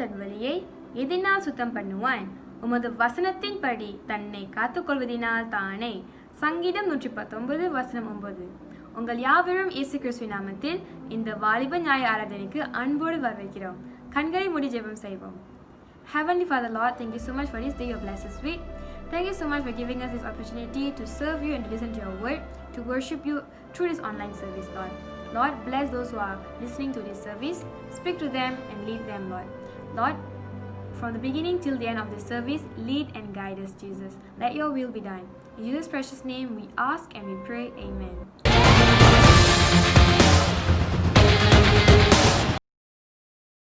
தன் வழியை எதினால் சுத்தம் பண்ணுவான்? உமது வசனத்தின்படி தன்னை காத்துக்கொள்வதினால் தானே. சங்கீதம் 119:9. உங்கள் யாவரும் இயேசு கிறிஸ்துவின் நாமத்தில் இந்த வாலிப ஞாயிறு ஆராதனைக்கு அன்போடு வரவேற்கிறோம். கண்களை மூடி ஜெபம் செய்வோம். Heavenly Father, Lord, thank you so much for this day of blessed week. Thank you so much for giving us this opportunity to serve you and to listen to your word, to worship you through this online service, Lord. Lord, bless those who are listening to this service. Speak to them and lead them, Lord. Lord, from the beginning till the end of this service, lead and guide us, Jesus. Let your will be done. In Jesus' precious name we ask and we pray. Amen.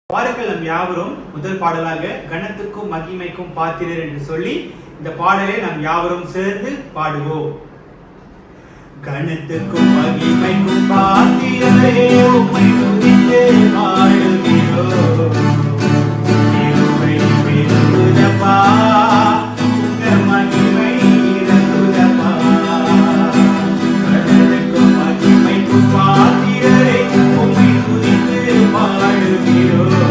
பாருங்கள், நம் யாவரும் முதல் பாடலாக கணத்துக்கும் மகிமைக்கும் பாத்திரர் என்று சொல்லி இந்த பாடலை நாம் யாவரும் சேர்ந்து பாடுவோம். கணத்துக்கும் மகிமைக்கும் பாத்திரரே, உம்மை துதித்து பாடுகிறோம். கிருபை பெருகுதப்பா, உங்க மகிமை இறங்குதப்பா. கணத்துக்கும் மகிமைக்கும் பாத்திரரே, உம்மை துதித்து பாடுகிறோம்.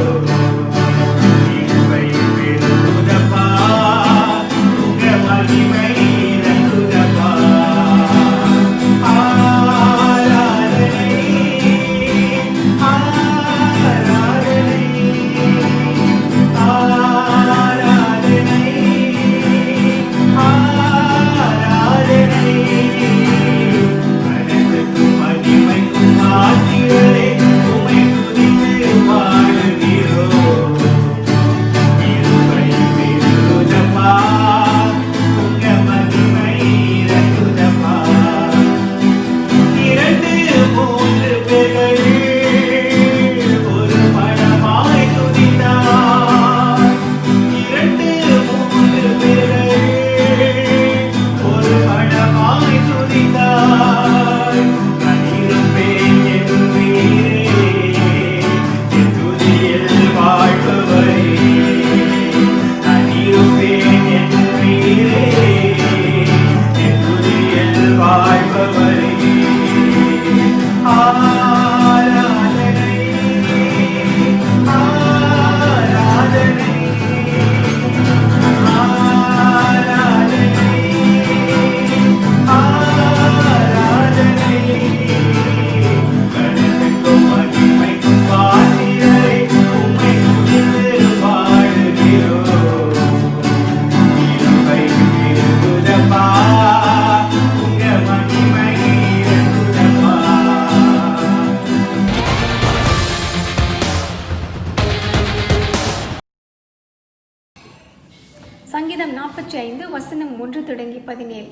சங்கீதம் 45 வசனம் 1 தொடங்கி 17.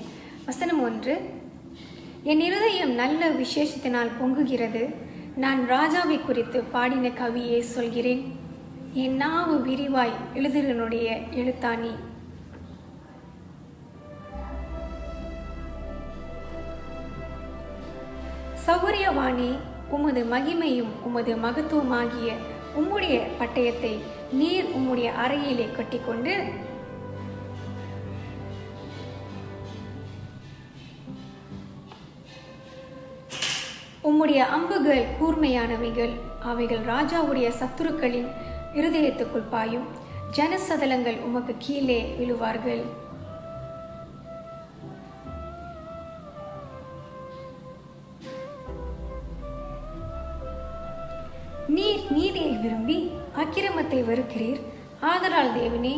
வசனம் 1. என் இருதயம் நல்ல விசேஷத்தினால் பொங்குகிறது. நான் ராஜாவை குறித்து பாடின கவியை சொல்கிறேன். என் நாவு விரிவாய் எழுதுகிறனுடைய எழுத்தாணி. சௌகரியவானே, உமது மகிமையும் உமது மகத்துவமாகிய உம்முடைய பட்டயத்தை நீர் உம்முடைய அறையிலே கட்டிக்கொண்டு உம்முடைய அம்புகள் கூர்மையானவைகள். அவைகள் ராஜாவுடைய சத்துருக்களின் இருதயத்துக்குள் பாயும். ஜனசதலங்கள் உமக்கு கீழே விழுவார்கள். நீர் நீதியை விரும்பி அக்கிரமத்தை வெறுக்கிறீர். ஆதலால் தேவனே,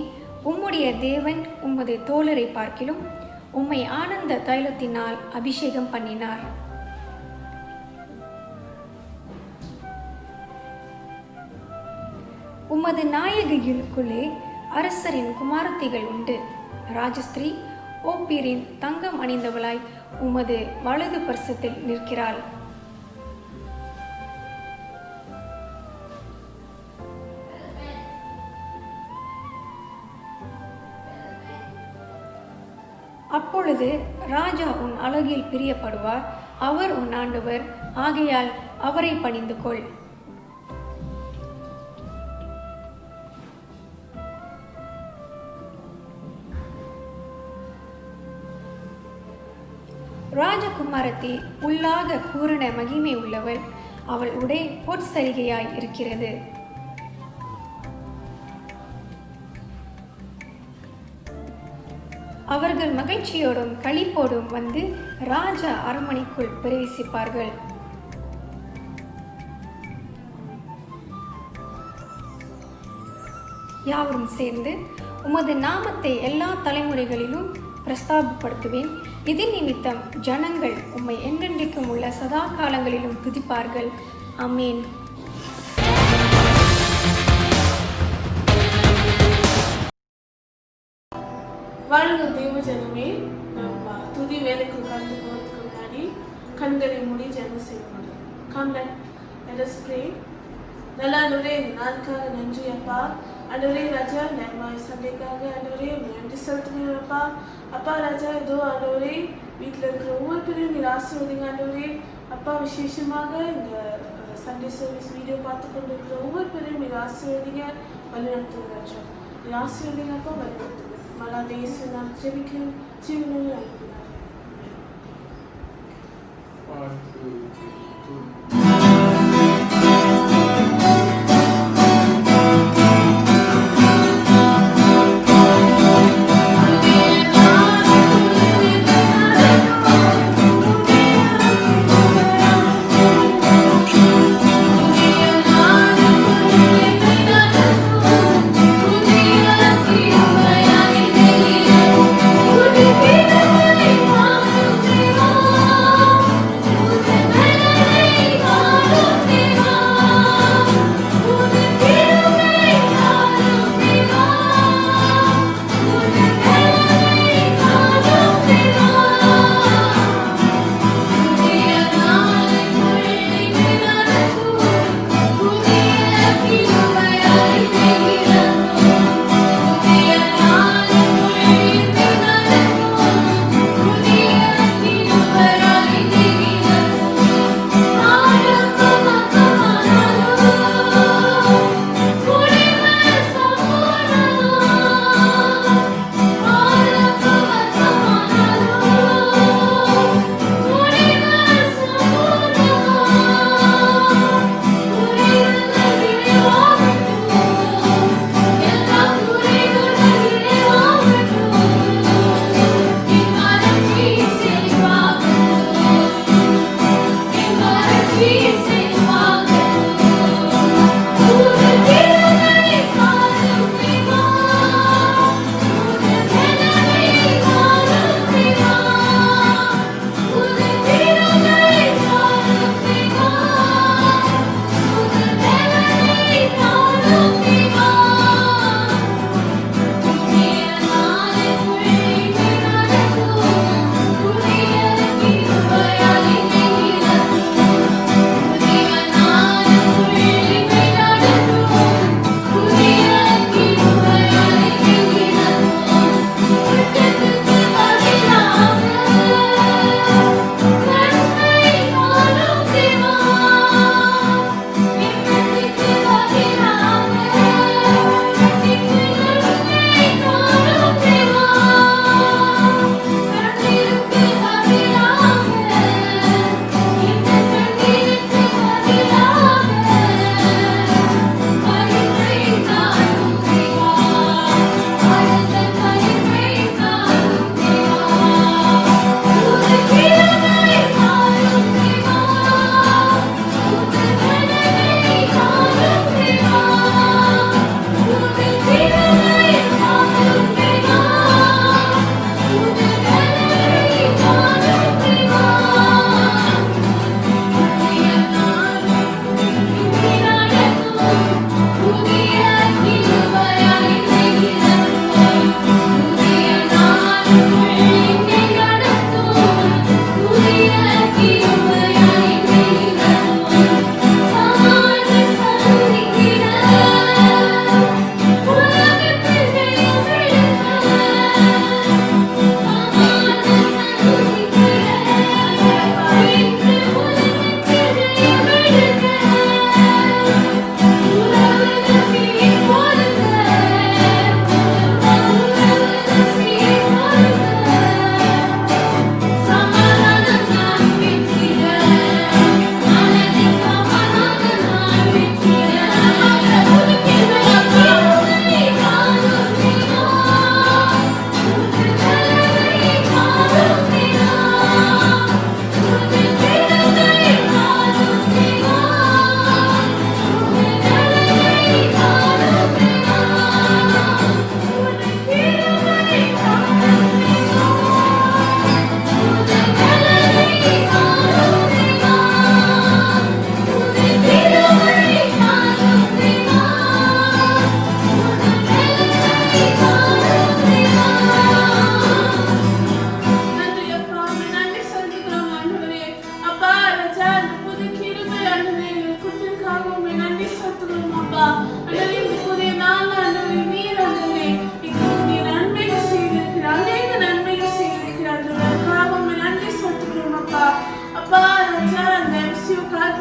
உம்முடைய தேவன் உமது தோழரை பார்க்கிலும் உம்மை ஆனந்த தைலத்தினால் அபிஷேகம் பண்ணினார். உமது நாயகிகளுக்குள்ளே அரசரின் குமாரத்திகள் உண்டு. ராஜஸ்திரீ ஓப்பீரின் தங்கம் அணிந்தவளாய் உமது வலது பர்சத்தில் நிற்கிறாள். அப்பொழுது ராஜா உன் அழகில் பிரியப்படுவார். அவர் உன் ஆண்டவர், ஆகையால் அவரை பணிந்து கொள். ராஜகுமாரத்தி உள்ளாக பூரண மகிமை உள்ளவள். அவள் உடை பொற்சரிகையாய் இருக்கிறது. அவர்கள் மகிழ்ச்சியோடும் களிப்போடும் வந்து ராஜா அரண்மனைக்குள் பிரவேசிப்பார்கள். யாவரும் சேர்ந்து உமது நாமத்தை எல்லா தலைமுறைகளிலும் பிரஸ்தாபப்படுத்துவேன். இதன் நிமித்தம் ஜனங்கள் உம்மை என்றென்றைக்கும் உள்ள சதா காலங்களிலும் துதிப்பார்கள். ஆமென். வாழ்க தேவ ஜனமே, நம்ம துதி வேலைக்கு கடந்து போகிறதுக்கு முன்னாடி கண்களை மூடி ஜெபம் செய்வோம். Come, let us pray. நல்ல ஆண்டவரே, இந்த நாளுக்காக நன்றி அப்பா. ஆண்டவரே ராஜா, நன்மை சண்டைக்காக ஆண்டவரே நன்றி செலுத்துகிறேன் அப்பா. அப்பா ராஜா, இதோ ஆண்டவரே வீட்டில் இருக்கிற ஒவ்வொரு பேரையும் நீர் ஆசீர்வதிங்க ஆண்டவரே. அப்பா, விசேஷமாக இந்த சண்டே சர்வீஸ் வீடியோ பார்த்து கொண்டு இருக்கிற ஒவ்வொரு பேரையும் நீர் ஆசீர்வதிங்க, வழிநடத்துங்க ராஜா. நீர் ஆசீர்வதிங்க அப்பா, வழிநடத்துங்க. மலா தேச நான் ஜெபிக்கிறேன், ஜீவனில் அனுப்பினார். Thank you.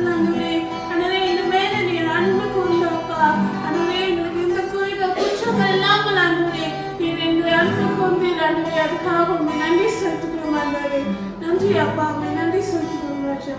காலத்துல ஆண்டவரே இந்த மேல நீர் அன்பு கொண்டப்பா ஆண்டவரே எங்களுக்கு இந்த குறைகள் குற்றங்கள் இல்லாமல் ஆண்டவரே நீர் எங்களை அன்பு கொண்டீர் ஆண்டவரே அதுக்காக உண்மை நன்றி செலுத்துக்கிறோம் ஆண்டவரே நன்றி அப்பா உண்மை நன்றி செலுத்துக்கிறோம் ராஜா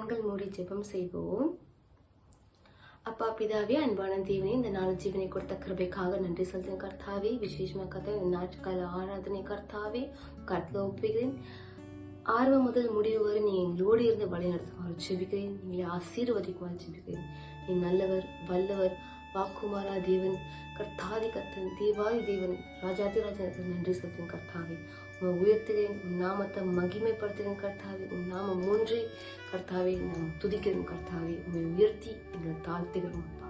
கண்கள் மூடி ஜெபம் செய்வோம். அப்பா பிதாவே, அன்பான தேவனே, இந்த நாள் ஜீவனை கொடுத்த கிருபைக்காக நன்றி செலுத்தும் கர்த்தாவே. விசேஷமா கர்த்தாவே, இந்த ஞாயிற்றுக்கால ஆராதனை கர்த்தாவே கர்த்தல ஒப்புகிறேன். ஆரம்பம் முதல் முடிவு வரை நீ எங்களோடு இருந்து வழி நடத்துமாறு ஜெபிக்கிறேன். நீங்களை ஆசீர்வதிக்குமாறு ஜெபிக்கிறேன். நீ நல்லவர், வல்லவர், வாக்குமாரா தேவன், கர்த்தாதி கர்த்தன், தேவாதி தேவன், ராஜாதி ராஜா நன்றி செலுத்தும் கர்த்தாவே. உங்களை உயர்த்துகிறேன், உன் நாமத்தை மகிமைப்படுத்துகிறேன் கர்த்தாவே. உன் நாமம் ஒன்றே கர்த்தாவே நாம் துதிக்கிறோம் கர்த்தாவே. உங்களை உயர்த்தி எங்களை தாழ்த்துகிறோம் அப்பா.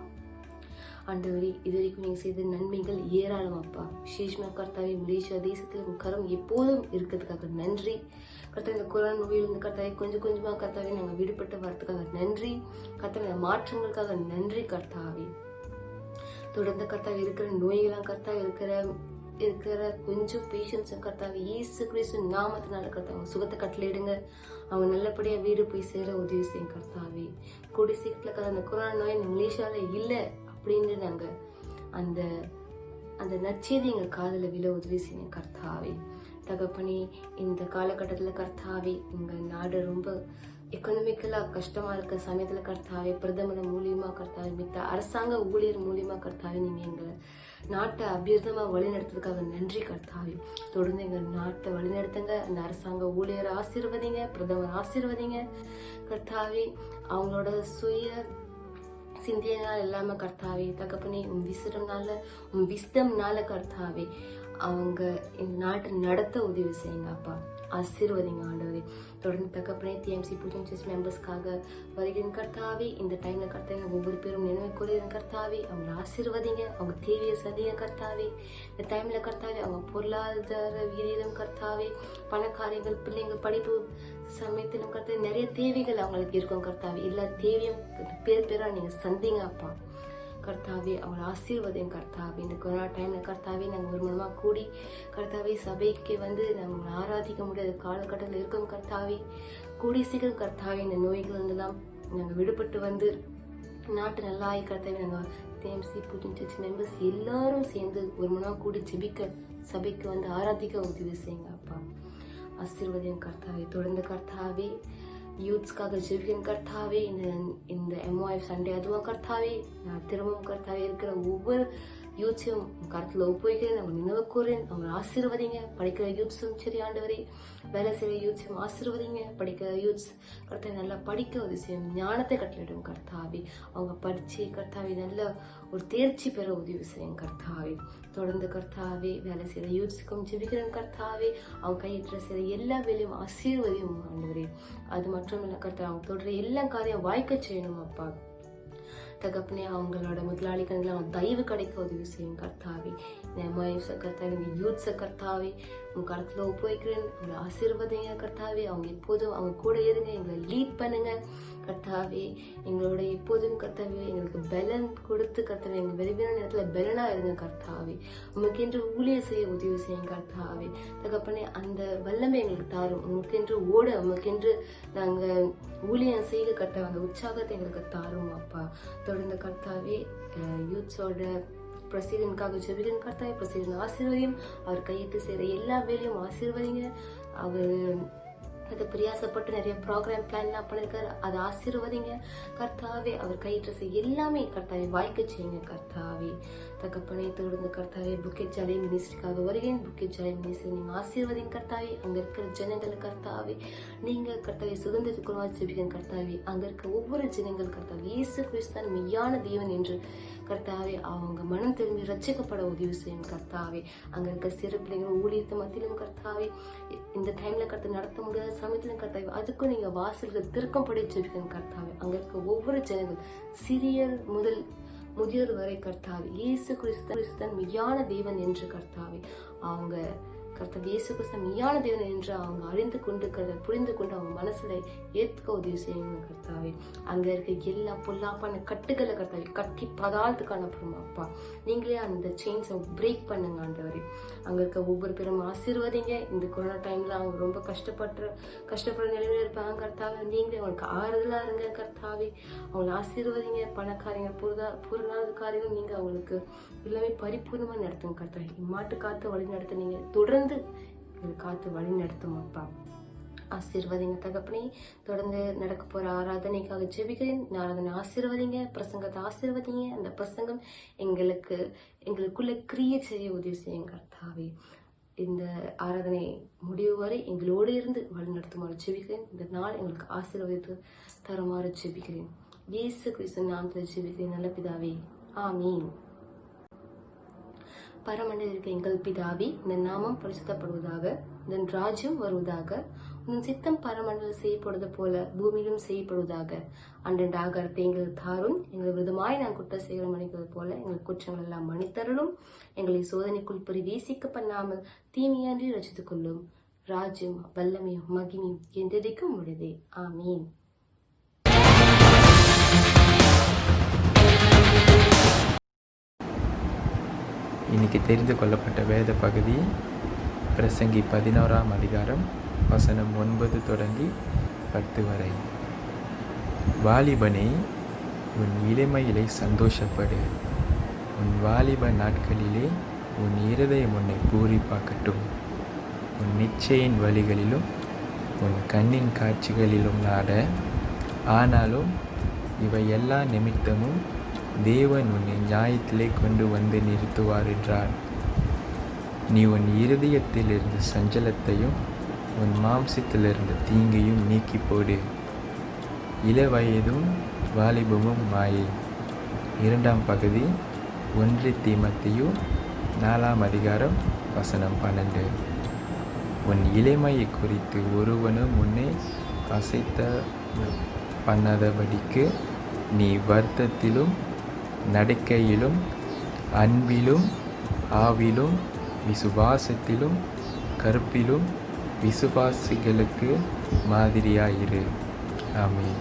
ஆண்டவரே, இது வரைக்கும் நீங்க செய்த நன்மைகள் ஏராளம் அப்பா. விசேஷமா கர்த்தாவே, மலேசியா தேசத்தில் உன் கரம் எப்போதும் இருக்கிறதுக்காக நன்றி கர்த்தாவே. இந்த கொரோனா நோயிலிருந்து கர்த்தாவே கொஞ்சம் கொஞ்சமா கர்த்தாவே நாங்கள் விடுபட்டு வரதுக்காக நன்றி கர்த்தாவே. மாற்றங்களுக்காக நன்றி கர்த்தாவே. தொடர்ந்து கர்த்தாவே இருக்கிற நோய்களாம் கர்த்தாவே இருக்கிற கொஞ்சம் பேஷன்ஸ் கர்த்தாவே இயேசு கிறிஸ்து நாமத்தினால கர்த்தாவே சுகத்தை கட்டளையிடுங்க. அவங்க நல்லபடியா வீடு போய் சேர உதவி செய்யும் கர்த்தாவே. கூடி சீக்கிரத்துல அந்த கொரோனா நோய் மலேசியால இல்லை அப்படின்னு நாங்க அந்த அந்த நற்செய்தி எங்க காதல விழ உதவி செய்யும் கர்த்தாவே. தகப்பனே, இந்த காலகட்டத்துல கர்த்தாவே எங்க நாடு ரொம்ப எக்கனாமிக்கலா கஷ்டமா இருக்க சமயத்துல கர்த்தாவே பிரதமர் மூலியமா கர்த்தாவே மித்த அரசாங்க ஊழியர் மூலியமா கர்த்தாவே நீங்க எங்க நாட்டை அபிவிருத்தமா வழிநடத்துறதுக்காக நன்றி கர்த்தாவே. தொடர்ந்து எங்க நாட்டை வழிநடத்துங்க. அந்த அரசாங்க ஊழியரை ஆசீர்வதிங்க, பிரதமர் ஆசீர்வதிங்க கர்த்தாவே. அவங்களோட சுய சிந்தியனால இல்லாம கர்த்தாவே தகப்பனே உன் விஸ்டம்னால கர்த்தாவே அவங்க இந்த நாட்டை நடத்த உதவி செய்யுங்க அப்பா. ஆசீர்வதிங்க ஆண்டவரே. தொடர்ந்து தகப்பனே டிஎம்சி பூஜன் சர்ச் மெம்பர்ஸ்க்காக வருகிற கர்த்தாவே இந்த டைம்ல கர்த்தாவே ஒவ்வொரு பேரும் நினைவு கூறுகிற கர்த்தாவே அவங்களை ஆசீர்வதிங்க. அவங்க தேவையை சதிங்க கர்த்தாவே. இந்த டைம்ல கர்த்தாவே அவங்க பொருளாதார வீதியிலும் கர்த்தாவே பணக்காரியங்கள் பிள்ளைங்க படிப்பு சமயத்திலும் கர்த்தாவே நிறைய தேவைகள் அவங்களுக்கு இருக்கும் கர்த்தாவே. எல்லா தேவையும் பேரா நீங்க சந்திங்க அப்பா கர்த்தாவே. அவங்களை ஆசீர்வதிங்க கர்த்தாவே. இந்த கொரோனா டைம்ல கர்த்தாவே நாங்கள் ஒரு மனமா கூடி கர்த்தாவே சபைக்கு வந்து நாங்கள் ஆராதிக்க முடியாத காலகட்டத்தில் இருக்கோம் கர்த்தாவே. கூடி சீக்கிரம் கர்த்தாவே இந்த நோய்கள் இருந்தெல்லாம் நாங்கள் விடுபட்டு வந்து நாட்டு நல்லா ஆகி கர்த்தாவே நாங்கள் டிஎம்சி பூஜன் சர்ச் மெம்பர்ஸ் எல்லாரும் சேர்ந்து ஒரு மனமா கூடி ஜெபிக்க சபைக்கு வந்து ஆராதிக்க உதவி செய்யுங்க அப்பா. ஆசீர்வதிங்க கர்த்தாவே. தொடர்ந்து கர்த்தாவே யூத்ஸ்க்காக ஜெபிக்கும் கர்த்தாவே. இந்த MYF சண்டே அதுவும் கர்த்தாவே நான் திரும்பவும் கர்த்தாவே இருக்கிற ஒவ்வொரு யூத்ஸையும் கருத்துல ஒப்புவிக்கிறேன். அவங்க நினைவு கூறேன். அவங்க ஆசீர்வதிங்க. படிக்கிற யூத்ஸும் சரி ஆண்டவரே, வேலை செய்கிற யூத்ஸும் ஆசீர்வதிங்க. படிக்கிற யூத்ஸ் கர்த்தாவே நல்லா படிக்க உதவி செய்யும், ஞானத்தை கட்டளிடும் கர்த்தாவே. அவங்க படிச்சு கர்த்தாவே நல்ல ஒரு தேர்ச்சி பெற உதவி செய்யும் கர்த்தாவே. தொடர்ந்து கர்த்தாவே வேலை செய்கிற யூத்ஸுக்கும் ஜெபிக்கிறேன் கர்த்தாவே. அவங்க கையிட்ட செய்கிற எல்லா வேலையும் ஆசீர்வதியும் ஆண்டவரே. அது மட்டும் இல்லை கர்த்தாவே அவங்க தொடர எல்லா காரியம் வாய்க்க செய்யணும் அப்பா தகப்பனே. அவங்களோட முதலாளிகள் அவங்க தயவு கிடைக்க உதவி செய்யும் கர்த்தாவே. கர்த்தாவே யூத்ஸ கர்த்தாவே உங்க கருத்துல ஒப்புவிக்கிறேன். உங்களை ஆசீர்வதிங்க கர்த்தாவே. அவங்க எப்போதும் அவங்க கூட இருங்க, எங்களை லீட் பண்ணுங்க கர்த்தாவே. எங்களோட எப்போதும் கர்த்தாவே எங்களுக்கு பலன் கொடுத்து கர்த்தாவே எங்க விரும்பின நேரத்துல பலனா இருங்க கர்த்தாவே. உமக்கு என்று ஊழியர் செய்ய உதவி செய்யும் கர்த்தாவே தகப்பனே. அந்த வல்லமை எங்களுக்கு தாரும். உமக்கு என்று ஓட உமக்கென்று நாங்க ஊழியம் செய்ய கர்த்தாவே அந்த உற்சாகத்தை எங்களுக்கு தாரும் அப்பா. தொடர்ந்து கர்த்தாவே யூத்ஸோட பிரசிடன்ட்காக ஜெபிக்கிறேன் கர்த்தாவே. பிரசிடன்ட் ஆசீர்வதியும். அவர் கையிட்டு செய்கிற எல்லா வேலையும் ஆசீர்வதிங்க. அவர் அதை பிரியாசப்பட்டு நிறைய ப்ரோக்ராம் பிளான்லாம் பண்ணியிருக்காரு, அதை ஆசீர்வதிங்க கர்த்தாவே. அவர் கையிட்டு செய்ய எல்லாமே கர்த்தாவே வாய்க்க செய்யுங்க கர்த்தாவே தகப்பனே. தொடர்ந்து கர்த்தாவே புக்கெட் ஜாலை மினிஸ்ட்ரிக்காக வருகிறேன். புக்கெட் ஜாலை மினிஸ்ட்ரி நீங்க ஆசீர்வதிங்க கர்த்தாவே. அங்க இருக்கிற ஜனங்கள் கர்த்தாவே நீங்க கர்த்தாவே சுதந்திரத்துக்குள்ளாக ஜெபிக்கிறேன் கர்த்தாவே. அங்க இருக்க ஒவ்வொரு ஜனங்கள் கர்த்தாவே இயேசு கிறிஸ்தான் மெய்யான தேவன் என்று கர்த்தாவே அவங்க மனம் திரும்பி ரட்சிக்கப்பட உதவி செய்யும் கர்த்தாவே. அங்க இருக்க சிறு பிள்ளைகள் ஊழியத்து மத்தியிலும் கர்த்தாவே இந்த டைம்ல கர்த்த நடத்த முடியாத சமயத்திலும் கர்த்தாவே அதுக்கும் நீங்க வாசல்கள் திருக்கம்படி ஜெபிக்கிறேன் கர்த்தாவே. அங்க இருக்க ஒவ்வொரு ஜனங்கள் சிறியர் முதல் முதியோர் வரை கர்த்தாவே இயேசு கிறிஸ்துதான் மெய்யான தேவன் என்று கர்த்தாவே அவங்க கர்த்தாவே இயேசு கிறிஸ்து மெய்யான தேவன் என்று அவங்க அறிந்து கொண்டு புரிந்து கொண்டு அவங்க மனசுல ஏத்துக்க உதவி செய்யணும் கர்த்தாவே. அங்க இருக்க எல்லா பொல்லாப்பான கட்டுகளை கர்த்தாவே கட்டி பதார்த்துக்கு அனுப்புறோம் அப்பா. நீங்களே அந்த செயின்ஸை பிரேக் பண்ணுங்க ஆண்டவரே. அங்க இருக்க ஒவ்வொரு பேரும் ஆசீர்வதிங்க. இந்த கொரோனா டைம்ல அவங்க ரொம்ப கஷ்டப்படுற நிலையில இருப்பாங்க கர்த்தாவே. நீங்களே அவங்களுக்கு ஆறுதலா இருங்க கர்த்தாவே. அவங்களை ஆசீர்வதிங்க. பணக்காரங்க பொருளாதாரக்காரங்க நீங்க அவங்களுக்கு எல்லாமே பரிபூர்ணமா நடத்துங்க கர்த்தாவே. இம்மாட்டு காத்து வழி நடத்துனீங்க, தொடர்ந்து காத்து வழி நடத்தும் அப்பா. ஆசீர்வதிங்க தகப்பனே. தொடர்ந்து நடக்க போற ஆராதனைக்காக ஜெபிக்கிறேன். இந்த ஆராதனை ஆசீர்வதிங்க, பிரசங்கத்தை ஆசீர்வதிங்க. அந்த பிரசங்கம் எங்களுக்குள்ள கிரியேட் செய்ய உதவி செய்யுங்க கர்த்தாவே. இந்த ஆராதனை முடிவு வரை எங்களோடு இருந்து வழிநடத்துமாறு ஜெபிக்கிறேன். இந்த நாள் எங்களுக்கு ஆசீர்வதித்து தருமாறு ஜெபிக்கிறேன். இயேசு கிறிஸ்து நாமத்தில் ஜெபிக்கிறேன் நல்ல பிதாவே, ஆமீன். பரமண்டலில் இருக்க எங்கள் பிதாவே, இந்த நாமம் பரிசுத்தப்படுவதாக, இதன் ராஜ்யம் வருவதாக, உன் சித்தம் பரமண்டலில் செய்யப்படுவது போல பூமியிலும் செய்யப்படுவதாக. அன்றண்ட ஆகாரத்தை எங்களுக்கு தாரும். எங்கள் விதமாய் நான் குற்றம் செய்கிற மன்னிப்பது போல எங்கள் குற்றங்கள் எல்லாம் மன்னித்தருளும். எங்களை சோதனைக்குள் பிரவேசிக்க பண்ணாமல் தீமையான்றி ரசித்துக் கொள்ளும். ராஜ்யம் வல்லமையும் மகிமையும் என்றென்றைக்கும் உள்ளதே. ஆமீன். இன்னைக்கு தெரிந்து கொள்ளப்பட்ட வேத பகுதி பிரசங்கி 11ஆம் அதிகாரம் வசனம் 9 தொடங்கி 10 வரை. வாலிபனே, உன் இளமையிலே சந்தோஷப்படு. உன் வாலிப நாட்களிலே உன் இருதயம் உன்னை பூரிப்பாக்கட்டும். உன் நிச்சயின் வழிகளிலும் உன் கண்ணின் காட்சிகளிலும் நாட. ஆனாலும் இவை எல்லா நிமித்தமும் தேவன் உன்னை நியாயத்திலே கொண்டு வந்து நிறுத்துவார் என்றார். நீ உன் இருதயத்திலிருந்து சஞ்சலத்தையும் உன் மாம்சத்திலிருந்து தீங்கையும் நீக்கி போடு. இளவயதும் வாலிபமும் மாயை. 2ஆம் பகுதி 1 தீமோத்தேயு 4ஆம் அதிகாரம் வசனம் 12. உன் இளமையை குறித்து ஒருவனும் உன்னை அசைத்த பண்ணாதபடிக்கு நீ வருத்தத்திலும் நடக்கையிலும் அன்பிலும் ஆவிலும் விசுவாசத்திலும் கற்பிலும் விசுவாசிகளுக்கு மாதிரியாயிரு. ஆமென்.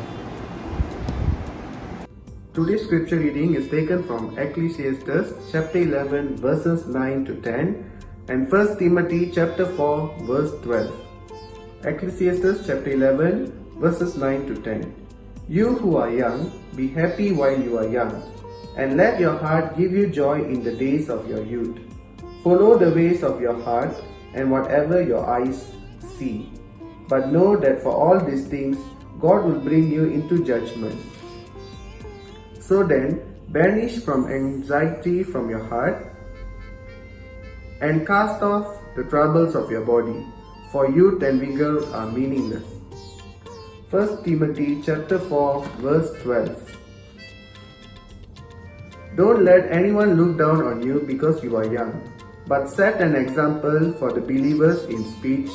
Today's scripture reading is taken from Ecclesiastes chapter 11 verses 9 to 10 and 1 Timothy chapter 4 verse 12. Ecclesiastes chapter 11 verses 9 to 10. You who are young, be happy while you are young, and let your heart give you joy in the days of your youth. Follow the ways of your heart and whatever your eyes see. But know that for all these things God will bring you into judgment. So then, banish from anxiety from your heart and cast off the troubles of your body, for youth and vigor are meaningless. 1 Timothy chapter 4 verse 12. Don't let anyone look down on you because you are young, but set an example for the believers in speech,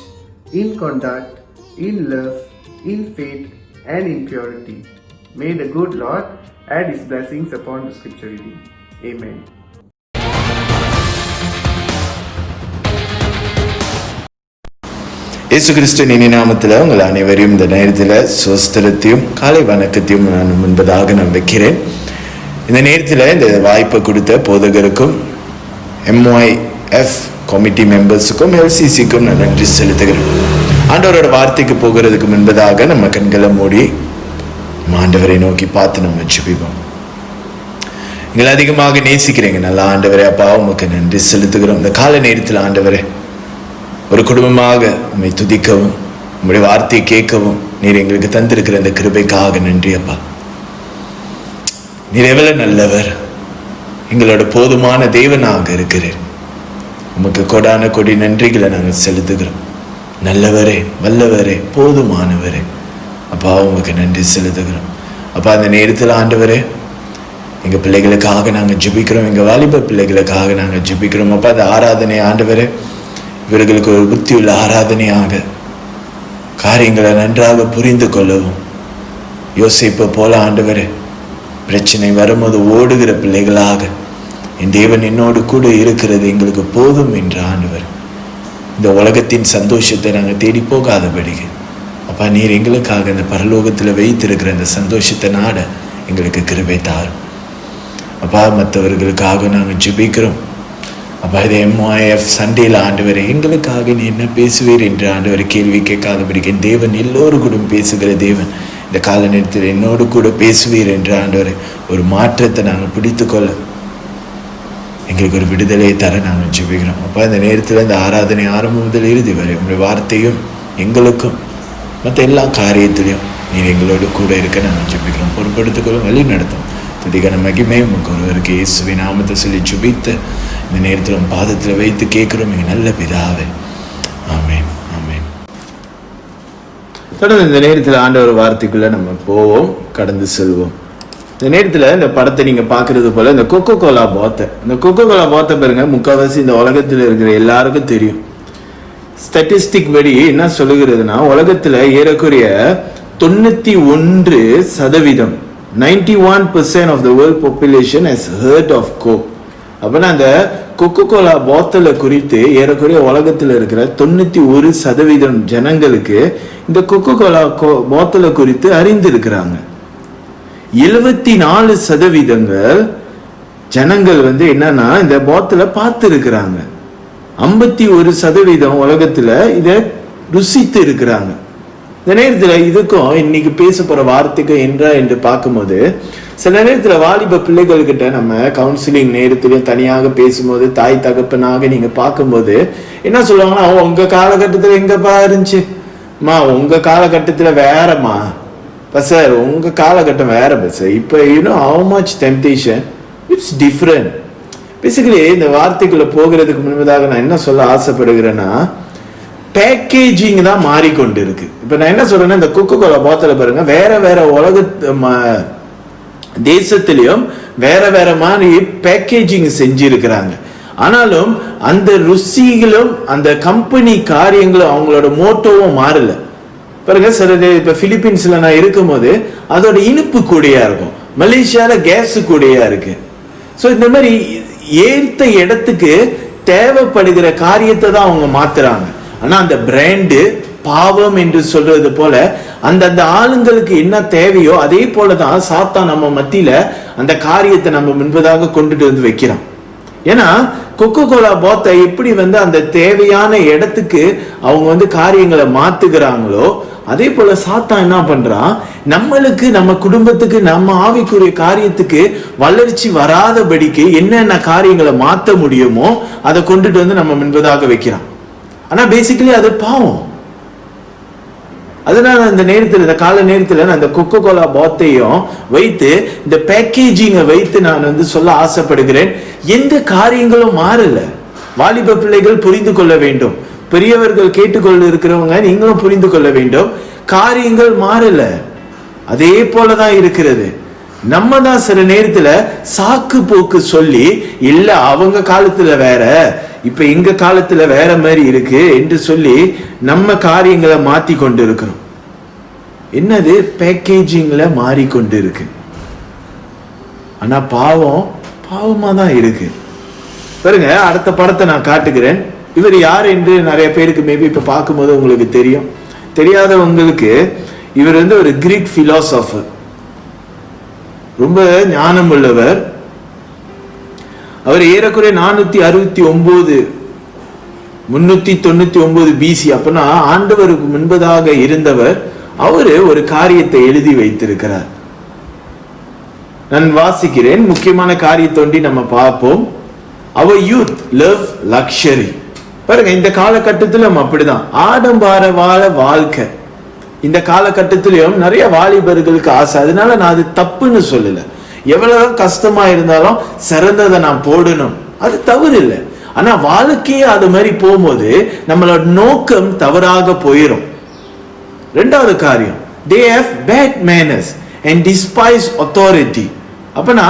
in conduct, in love, in faith, and in purity. May the good Lord add His blessings upon the scripture reading. Amen. இயேசு கிறிஸ்துவின் இனிய நாமத்தில் உங்கள் அனைவரையும் இந்த நேரத்தில் சுஸ்திரத்தையும் காலை வணக்கத்தையும் நான் முன்பதாக நான் வைக்கிறேன். இந்த நேரத்தில் இந்த வாய்ப்பை கொடுத்த போதகருக்கும் MYF கமிட்டி மெம்பர்ஸுக்கும் LCCக்கும் நான் நன்றி செலுத்துகிறேன். ஆண்டவரோட வார்த்தைக்கு போகிறதுக்கு முன்பதாக நம்ம கண்களை மூடி ஆண்டவரை நோக்கி பார்த்து நம்ம ஜெபிப்போம். எங்களை அதிகமாக நேசிக்கிறீங்க நல்ல ஆண்டவரே. அப்பா, உமக்கு நன்றி செலுத்துகிறோம். இந்த கால நேரத்தில் ஆண்டவரே, ஒரு குடும்பமாக உம்மை துதிக்கவும் உம்முடைய வார்த்தையை கேட்கவும் நீர் எங்களுக்கு தந்திருக்கிற இந்த கிருபைக்காக நன்றி அப்பா. நீர் எவ்வளவு நல்லவர், எங்களோட போதுமான தேவனாக இருக்கிறீர். உமக்கு கொடான கொடி நன்றிகளை நாங்கள் செலுத்துகிறோம். நல்லவரே, வல்லவரே, போதுமானவரே அப்பா, உமக்கு நன்றி செலுத்துகிறோம். அப்பா, அந்த நேரத்தில் ஆண்டவரே, எங்கள் பிள்ளைகளுக்காக நாங்கள் ஜெபிக்கிறோம், எங்கள் வாலிப பிள்ளைகளுக்காக நாங்கள் ஜெபிக்கிறோம். அப்பா, அந்த ஆராதனை ஆண்டவரே இவர்களுக்கு ஒரு புத்தியுள்ள ஆராதனையாக காரியங்களை நன்றாக புரிந்து கொள்ளவும், யோசிப்பை போல ஆண்டவரே பிரச்சனை வரும்போது ஓடுகிற பிள்ளைகளாக என் தேவன் என்னோடு கூட இருக்கிறது எங்களுக்கு போதும் என்ற ஆண்டவர், இந்த உலகத்தின் சந்தோஷத்தை நாங்கள் தேடி போகாதபடிக்கு அப்பா, நீர் எங்களுக்காக இந்த பரலோகத்தில் வைத்திருக்கிற இந்த சந்தோஷத்தை நாட எங்களுக்கு கிருபை தாரும் அப்பா. மற்றவர்களுக்காக நாங்கள் ஜெபிக்கிறோம் அப்பா. இது MYF சண்டேல ஆண்டவரை எங்களுக்காக நீ என்ன பேசுவீர் என்று ஆண்டவரை கேள்வி கேட்காதபடிக்கு என் தேவன் எல்லோரும் கூட பேசுகிற தேவன், இந்த கால நேரத்தில் என்னோடு கூட பேசுவீர் என்று ஆண்டவரை ஒரு மாற்றத்தை நாங்கள் பிடித்துக்கொள்ள எங்களுக்கு ஒரு விடுதலையை தர நாங்கள் ஜெபிக்கிறோம் அப்பா. இந்த நேரத்தில் இந்த ஆராதனை ஆரம்பம் முதல் இறுதி வரை உங்களுடைய வார்த்தையும் எங்களுக்கும் மற்ற எல்லா காரியத்திலையும் நீர் எங்களோடு கூட இருக்க நாங்கள் ஜெபிக்கிறோம். பொறுப்படுத்திக்கொள்ளும், வழி நடத்தும். துதிக்கான மகிமை உமக்கு ஒருவருக்கு இயேசுவின் நாமத்தை சொல்லி ஜெபித்து இந்த நேரத்தில் பாதத்தில் வைத்து கேட்கிறோம் எங்கள் நல்ல பிதாவே. ஆமென், ஆமென். தொடர்ந்து இந்த நேரத்தில் ஆண்டவர் வார்த்தைக்குள்ள நம்ம போவோம், கடந்து செல்வோம். இந்த நேரத்தில் இந்த படத்தை நீங்க பாக்குறது போல இந்த கொக்கோ கோலா பாத்தை பாருங்க, முக்கால்வாசி இந்த உலகத்தில் இருக்கிற எல்லாருக்கும் தெரியும். ஸ்டாட்டிஸ்டிக் படி என்ன சொல்லுகிறதுனா, உலகத்துல ஏறக்குறைய 91% 91% of the world population has heard of Coke. அப்படின்னா அந்த கொக்கோ கோலா பாத்தல குறித்து ஏறக்குறைய உலகத்தில் இருக்கிற 91% ஜனங்களுக்கு இந்த கொக்கோ கோலா பாத்தல குறித்து அறிந்திருக்கிறாங்க. 74% ஜனங்கள் என்னன்னா இந்த பாத்தல பார்த்து இருக்கிறாங்க. 51% உலகத்துல இத ருசித்து இருக்கிறாங்க. இந்த நேரத்துல இதுக்கும் இன்னைக்கு பேச போற வார்த்தைக்கும் என்று பார்க்கும்போது, சில நேரத்துல வாலிப பிள்ளைகள்கிட்ட நம்ம கவுன்சிலிங் நேரத்திலையும் தனியாக பேசும்போது, தாய் தகப்பனாக நீங்க பார்க்கும்போது என்ன சொல்லுவாங்கன்னா, உங்க காலகட்டத்துல எங்கப்பா இருந்துச்சுமா, உங்க காலகட்டத்துல வேறமா சார், உங்க காலகட்டம் வேற சார். இப்ப how much temptation, it's different. Basically இந்த வார்த்தைக்குள்ள போகிறதுக்கு முன்பதாக நான் என்ன சொல்ல ஆசைப்படுகிறேன்னா, பேக்கேஜிங் தான் மாறிக்கொண்டு இருக்கு. இப்ப நான் என்ன சொல்றேன்னா, இந்த கொக்கோ கோலா பாத்தல பாருங்க, வேற வேற உலக தேசத்திலையும் வேற வேற மாதிரி பேக்கேஜிங் செஞ்சிருக்கிறாங்க. ஆனாலும் அந்த ருசிகளும் அந்த கம்பெனி காரியங்களும் அவங்களோட மோட்டோவும் மாறல பாருங்க. சில இப்ப பிலிப்பீன்ஸ்ல நான் இருக்கும் போது அதோட இனிப்பு கூடையா இருக்கும், மலேசியால கேஸ் கூடையா இருக்கு. சோ இந்த மாதிரி ஏற்ற இடத்துக்கு தேவைப்படுகிற காரியத்தை தான் அவங்க மாத்துறாங்க. ஆனா அந்த பிராண்டு பாவம் என்று சொல்றது போல அந்த ஆளுங்களுக்கு என்ன தேவையோ அதே போலதான் சாத்தான் நம்ம மத்தியில அந்த காரியத்தை நம்ம முன்பதாக கொண்டுட்டு வந்து வைக்கிறோம். ஏன்னா கொக்கோ கோலா பாத்தை எப்படி அந்த தேவையான இடத்துக்கு அவங்க காரியங்களை மாத்துகிறாங்களோ, அதே போல சாத்தான் என்ன பண்றான், நம்மளுக்கு நம்ம குடும்பத்துக்கு நம்ம ஆவிக்குரிய காரியத்துக்கு வளர்ச்சி வராதபடிக்கு என்னென்ன காரியங்களை மாத்த முடியுமோ அதை கொண்டுட்டு நம்ம முன்பதாக வைக்கிறான். ஆனா பேசிக்கலி அது பாவம். அதனால அந்த நேரத்தில், இந்த கால நேரத்தில் நான் இந்த கொக்கோ கோலா பாத்தையும் வைத்து இந்த பேக்கேஜிங்கை வைத்து நான் சொல்ல ஆசைப்படுகிறேன். எந்த காரியங்களும் மாறல. வாலிப பிள்ளைகள் புரிந்து கொள்ள வேண்டும், பெரியவர்கள் கேட்டுக்கொள்ள இருக்கிறவங்க நீங்களும் புரிந்து கொள்ள வேண்டும். காரியங்கள் மாறல, அதே போலதான் இருக்கிறது. நம்ம தான் சில நேரத்துல சாக்கு போக்கு சொல்லி, இல்ல அவங்க காலத்துல வேற, இப்ப எங்க காலத்துல வேற மாதிரி இருக்கு என்று சொல்லி நம்ம காரியங்களை மாத்தி கொண்டு இருக்கிறோம். என்னது, பேக்கேஜிங்ல மாறிக்கொண்டு இருக்கு. ஆனா பாவம் பாவமா தான் இருக்கு. பாருங்க, அடுத்த படத்தை நான் காட்டுகிறேன். இவர் யார் என்று நிறைய பேருக்கு மேபி இப்ப பார்க்கும்போது உங்களுக்கு தெரியும். தெரியாதவங்களுக்கு இவர் ஒரு கிரீக் பிலாசபர், ரொம்ப ஞானம் உள்ளவர். அவர் ஏறக்குறைய 369 பிசி, அப்பனா ஆண்டவருக்கு முன்பதாக இருந்தவர். அவரு ஒரு காரியத்தை எழுதி வைத்திருக்கிறார். நான் வாசிக்கிறேன், முக்கியமான காரியத்தொண்டி நம்ம பார்ப்போம். Our youth love luxury. பாருங்க, இந்த காலகட்டத்திலும் அப்படிதான் ஆடம்பார வாழ்க்கை. இந்த காலகட்டத்திலும் நிறைய வாலிபர்களுக்கு ஆசை. அதனால நான் அது தப்புன்னு சொல்லல. எவ்வளவு கஷ்டமா இருந்தாலும் சிறந்ததை நான் போடணும், அது தவறு இல்லை. ஆனா வாழ்க்கையே அது மாதிரி போகும்போது நம்மளோட நோக்கம் தவறாக போயிடும். ரெண்டாவது காரியம், they have bad manners and despise authority. அப்பனா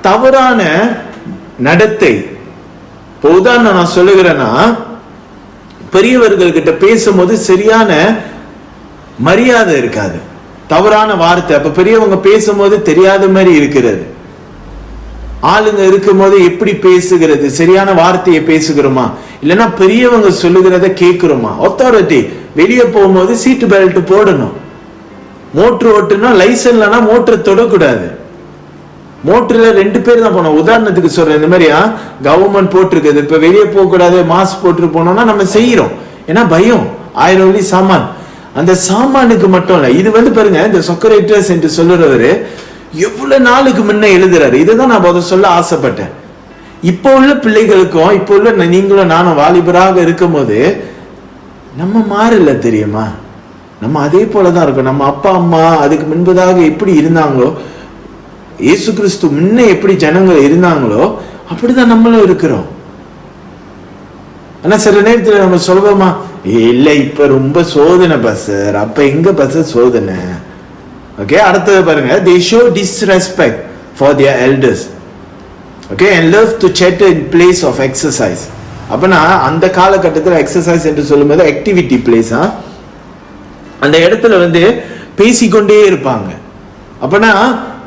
தவறான நடத்தை. இப்போ உதாரணம் நான் சொல்லுகிறேன்னா, பெரியவர்கள் கிட்ட பேசும்போது சரியான மரியாதை இருக்காது, தவறான வார்த்தை. அப்ப பெரியவங்க பேசும்போது தெரியாத மாதிரி இருக்கிறது. ஆளுங்க இருக்கும் போது எப்படி பேசுகிறது, சரியான வார்த்தையை பேசுகிறோமா, இல்லைன்னா பெரியவங்க சொல்லுகிறத கேட்கிறோமா. அத்தாரிட்டி. வெளியே போகும்போது சீட்டு பெல்ட் போடணும். மோட்டர் ஓட்டுனா லைசன்ஸ்லனா மோட்டர் தொடக்கூடாது. மோட்டர்ல 2 பேர் தான் போனோம். உதாரணத்துக்கு சொல்றேன், இந்த மாதிரியா கவர்மெண்ட் போட்டிருக்குது, இப்ப வெளியே போக கூடாது, மாஸ்க் போட்டு போனோம்னா நம்ம செய்யறோம். ஏன்னா பயம். 1000 வெள்ளி சாமான், அந்த சாமானுக்கு மட்டும் இல்ல. இது பாருங்க, இந்த சொக்ரேட்டஸ் என்று சொல்லுறவரு எவ்வளவு நாளுக்கு முன்ன எழுதுறாரு. இதைதான் நான் சொல்ல ஆசைப்பட்டேன். இப்போ உள்ள பிள்ளைகளுக்கும் இப்போ உள்ள நீங்களும் நானும் வாலிபராக இருக்கும் போது நம்ம மாறல தெரியுமா. நம்ம அதே போலதான் இருக்கோம். நம்ம அப்பா அம்மா அதுக்கு முன்பதாக எப்படி இருந்தாங்களோ, இயேசு கிறிஸ்து முன்ன எப்படி ஜனங்கள் இருந்தாங்களோ அப்படிதான் நம்மளும் இருக்கிறோம். ஆனா சில நேரத்துல நம்ம சொல்லுவோமா, இல்ல இப்ப ரொம்ப சோதனை பஸ்ஸர், அப்ப எங்க பஸ் சோதனை. ஓகே, அடுத்தது பாருங்க, they show disrespect for their elders, okay, and love to chat in place of exercise. அப்பனா அந்த காலகட்டத்தில் எக்ஸசைஸ் என்று சொல்லும்போது ஆக்டிவிட்டி பிளேஸ், அந்த இடத்துல பேசிக்கொண்டே இருப்பாங்க. அப்பனா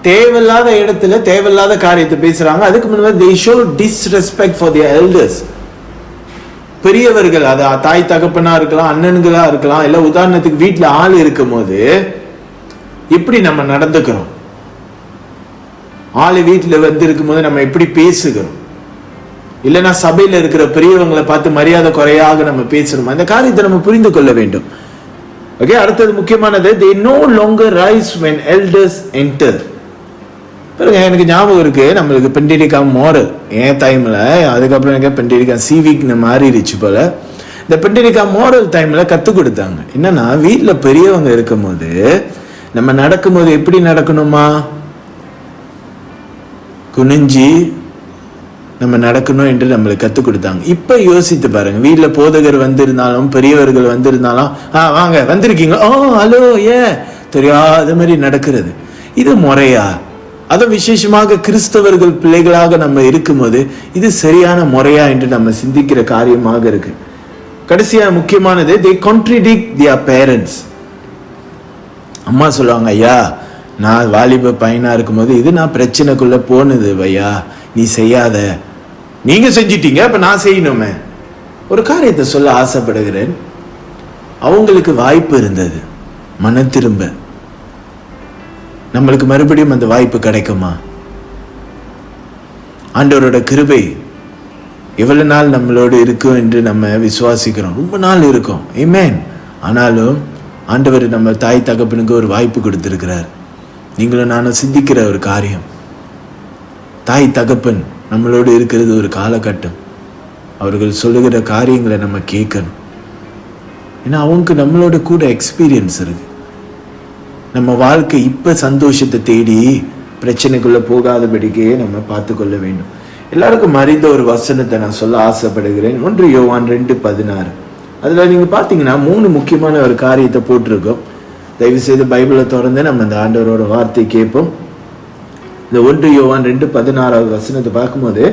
தேவையில்லாத இடத்துல தேவையில்லாத காரியத்தை பேசுறாங்க. அதுக்கு முன்னாடி they show disrespect for their elders. பெரியவர்கள், அது தாய் தகப்பனா இருக்கலாம், அண்ணன்களா இருக்கலாம், இல்ல உதாரணத்துக்கு வீட்டுல ஆள் இருக்கும் போது எப்படி நம்ம நடந்துக்கிறோம், ஆளு வீட்டுல இருக்கும் போது நம்ம எப்படி பேசுகிறோம், இல்லைன்னா சபையில இருக்கிற பெரியவங்களை பார்த்து மரியாதை குறையாக நம்ம பேசணும். அந்த காரியத்தை நம்ம புரிந்து கொள்ள வேண்டும். ஓகே, அடுத்தது முக்கியமானது, they no longer rise when elders enter. எனக்கு ஞாபகம் இருக்கு, நம்மளுக்கு பெண்டிரிக்கா மோரல் என் டைம்ல, அதுக்கப்புறம் எனக்கு பெண்டிரிக்கா சிவிக்னு மாறிடுச்சு போல. இந்த பெண்டிரிக்கா மோரல் டைம்ல கத்து கொடுத்தாங்க. என்னன்னா, வீட்டுல பெரியவங்க இருக்கும் போது நம்ம நடக்கும் போது எப்படி நடக்கணுமா, குனிஞ்சி நம்ம நடக்கணும் என்று நம்மளுக்கு கத்து கொடுத்தாங்க. இப்ப யோசித்து பாருங்க, வீட்டுல போதகர் வந்திருந்தாலும் பெரியவர்கள் வந்திருந்தாலும் வாங்க வந்திருக்கீங்க, ஹலோ தெரியாத மாதிரி நடக்கிறது, இது முறையா? அது விசேஷமாக கிறிஸ்தவர்கள் பிள்ளைகளாக நம்ம இருக்கும்போது இது சரியான முறையா என்று நம்ம சிந்திக்கிற காரியமாக இருக்கு. கடைசியா முக்கியமானது, they contradict their parents. அம்மா சொல்லுவாங்க, ஐயா நான் வாலிப பையனா இருக்கும்போது இது நான் பிரச்சனைக்குள்ள போனது, ஐயா நீ செய்யாத, நீங்க செஞ்சிட்டீங்க அப்ப நான் செய்யணுமே. ஒரு காரியத்தை சொல்ல ஆசைப்படுகிறேன், அவங்களுக்கு வாய்ப்பு இருந்தது மன திரும்ப, நம்மளுக்கு மறுபடியும் அந்த வாய்ப்பு கிடைக்குமா? ஆண்டவரோட கிருபை எவ்வளவு நாள் நம்மளோடு இருக்கும் என்று நம்ம விசுவாசிக்கிறோம், ரொம்ப நாள் இருக்கும், ஆமென். ஆனாலும் ஆண்டவர் நம்ம தாய் தகப்பனுக்கு ஒரு வாய்ப்பு கொடுத்திருக்கிறார். நீங்களும் நானும் சிந்திக்கிற ஒரு காரியம், தாய் தகப்பன் நம்மளோடு இருக்கிறது ஒரு காலகட்டம், அவர்கள் சொல்லுகிற காரியங்களை நம்ம கேட்கணும். ஏன்னா அவங்க நம்மளோட கூட எக்ஸ்பீரியன்ஸ் இருக்கு. நம்ம வாழ்க்கை இப்ப சந்தோஷத்தை தேடி பிரச்சனைக்குள்ள போகாதபடிக்கே நம்ம பார்த்து கொள்ள வேண்டும். எல்லாருக்கும் அறிந்த ஒரு வசனத்தை நான் சொல்ல ஆசைப்படுகிறேன். 1 யோவான் 2:16. அதுல நீங்க பாத்தீங்கன்னா 3 முக்கியமான ஒரு காரியத்தை போட்டிருக்கோம். தயவு செய்து பைபிளை திறந்து நம்ம இந்த ஆண்டவரோட வார்த்தை கேட்போம். இந்த 1 யோவான் 2:16 வசனத்தை பார்க்கும்போது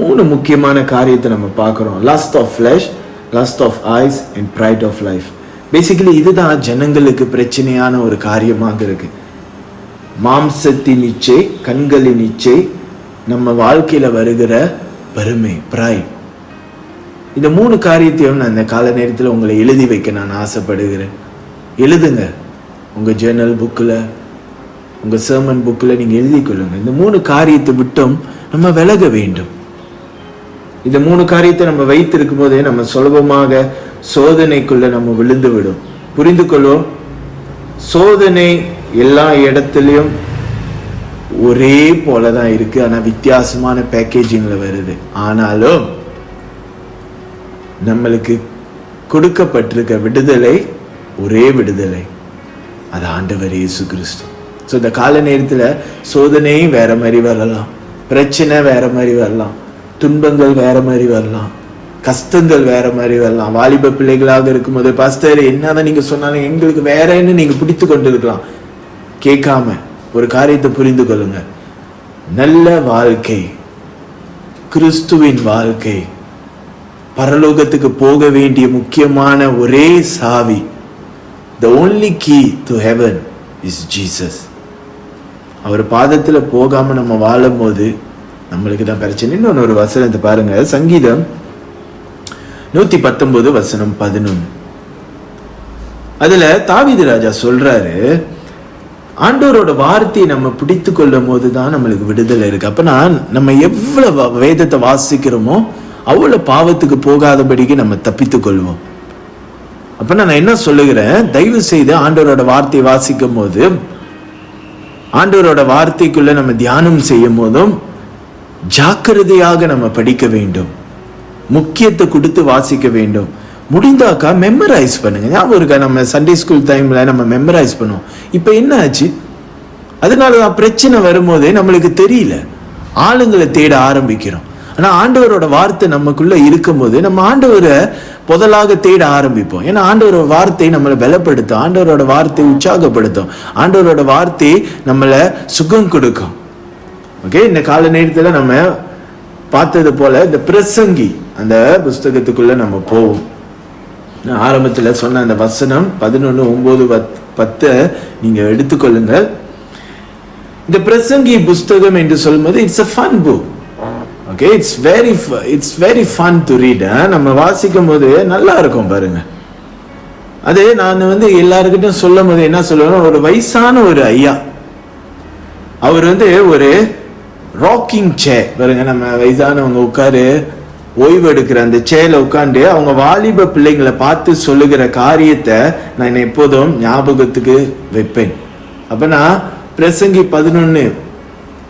3 முக்கியமான காரியத்தை நம்ம பார்க்கிறோம். Lust of flesh, lust of eyes and pride of life. Basically இதுதான் ஜனங்களுக்கு பிரச்சனையான ஒரு காரியமாக இருக்கு. மாம்சத்தின் இச்சை, கண்களின் இச்சை, நம்ம வாழ்க்கையில வருகிற பெருமை, பிரைட். இந்த 3 காரியத்தையும் நான் இந்த கால நேரத்தில் உங்களை எழுதி வைக்க நான் ஆசைப்படுகிறேன். எழுதுங்க, உங்க ஜேர்னல் புக்கில், உங்க சர்மன் புக்கில் நீங்க எழுதி கொள்ளுங்க. இந்த 3 காரியத்தை விட்டும் நம்ம விலக வேண்டும். இந்த 3 காரியத்தை நம்ம வைத்திருக்கும் போதே நம்ம சுலபமாக சோதனைக்குள்ள நம்ம விழுந்து விடும். புரிந்து கொள்வோம், சோதனை எல்லா இடத்துலயும் ஒரே போலதான் இருக்கு, ஆனா வித்தியாசமான பேக்கேஜிங்ல வருது. ஆனாலும் நம்மளுக்கு கொடுக்கப்பட்டிருக்க விடுதலை ஒரே விடுதலை, அது ஆண்டவர் இயேசு கிறிஸ்து. ஸோ இந்த கால நேரத்தில் சோதனையும் வேற மாதிரி வரலாம், பிரச்சனை வேற மாதிரி வரலாம், துன்பங்கள் வேற மாதிரி வரலாம், கஷ்டங்கள் வேற மாதிரி வரலாம். வாலிப பிள்ளைகளாக இருக்கும்போது, பாஸ்டர் என்னதான் நீங்க சொன்னாலும் எங்களுக்கு வேறன்னு நீங்க பிடித்து கொண்டு இருக்கலாம். கேட்காம ஒரு காரியத்தை புரிந்து கொள்ளுங்க, நல்ல வாழ்க்கை, கிறிஸ்துவின் வாழ்க்கை, பரலோகத்துக்கு போக வேண்டிய முக்கியமான ஒரே சாவி, the only key to heaven is Jesus. அவர் பாதத்துல போகாம நம்ம வாழும் போது நம்மளுக்கு தான் பிரச்சனை. இன்னொன்னு ஒரு வசனத்தை பாருங்க, சங்கீதம் 119 வசனம் 11. அதுல தாவீது ராஜா சொல்றாரு, ஆண்டவரோட வார்த்தையை நம்ம பிடித்து கொள்ளும் போதுதான் நம்மளுக்கு விடுதலை இருக்கு. அப்ப நம்ம எவ்வளவு வேதத்தை வாசிக்கிறோமோ அவ்வளவு பாவத்துக்கு போகாதபடிக்கு நம்ம தப்பித்துக் கொள்வோம். அப்ப நான் என்ன சொல்லுகிறேன், தயவு செய்து ஆண்டவரோட வார்த்தையை வாசிக்கும் போது, ஆண்டவரோட வார்த்தைக்குள்ள நம்ம தியானம் செய்யும் போதும் ஜாக்கிரதையாக நம்ம படிக்க வேண்டும், முக்கியத்தை கொடுத்து வாசிக்க வேண்டும். முடிந்தாக்கா மெமரைஸ் பண்ணுங்க. ஞாபகம் இருக்கா, நம்ம சண்டே ஸ்கூல் டைம்ல நம்ம மெமரைஸ் பண்ணுவோம். இப்போ என்ன ஆச்சு? அதனாலதான் பிரச்சனை வரும்போதே நம்மளுக்கு தெரியல, ஆளுங்களை தேட ஆரம்பிக்கிறோம். ஆனா ஆண்டவரோட வார்த்தை நமக்குள்ள இருக்கும் போது நம்ம ஆண்டவரை முதலாக தேட ஆரம்பிப்போம். ஏன்னா ஆண்டவரோட வார்த்தை நம்மளை பலப்படுத்தும், ஆண்டவரோட வார்த்தை உற்சாகப்படுத்தும், ஆண்டவரோட வார்த்தை நம்மளை சுகம் கொடுக்கும். ஓகே, இந்த கால நேரத்துல நம்ம பார்த்தது போல இந்த பிரசங்கி அந்த புஸ்தகத்துக்குள்ள நம்ம போவோம். ஆரம்பத்துல சொன்ன அந்த வசனம் 11:9-10 நீங்க எடுத்துக்கொள்ளுங்கள். இந்த பிரசங்கி புஸ்தகம் என்று சொல்லும்போது it's a fun book. Okay, it's very fun to read. நம்ம வாசிக்கும் போது நல்லா இருக்கும் பாருங்க. அது நான் எல்லாருக்கிட்டும் சொல்லும் போது என்ன சொல்லுவேன், ஒரு வயசான ஒரு ஐயா, அவர் ஒரு ராக்கிங் சேர் பாருங்க, நம்ம வயசானவங்க உட்காரு ஓய்வு எடுக்கிற அந்த சேர்ல உட்காந்து அவங்க வாலிப பிள்ளைங்களை பார்த்து சொல்லுகிற காரியத்தை நான் எப்போதும் ஞாபகத்துக்கு வைப்பேன். அப்ப நான் பிரசங்கி 11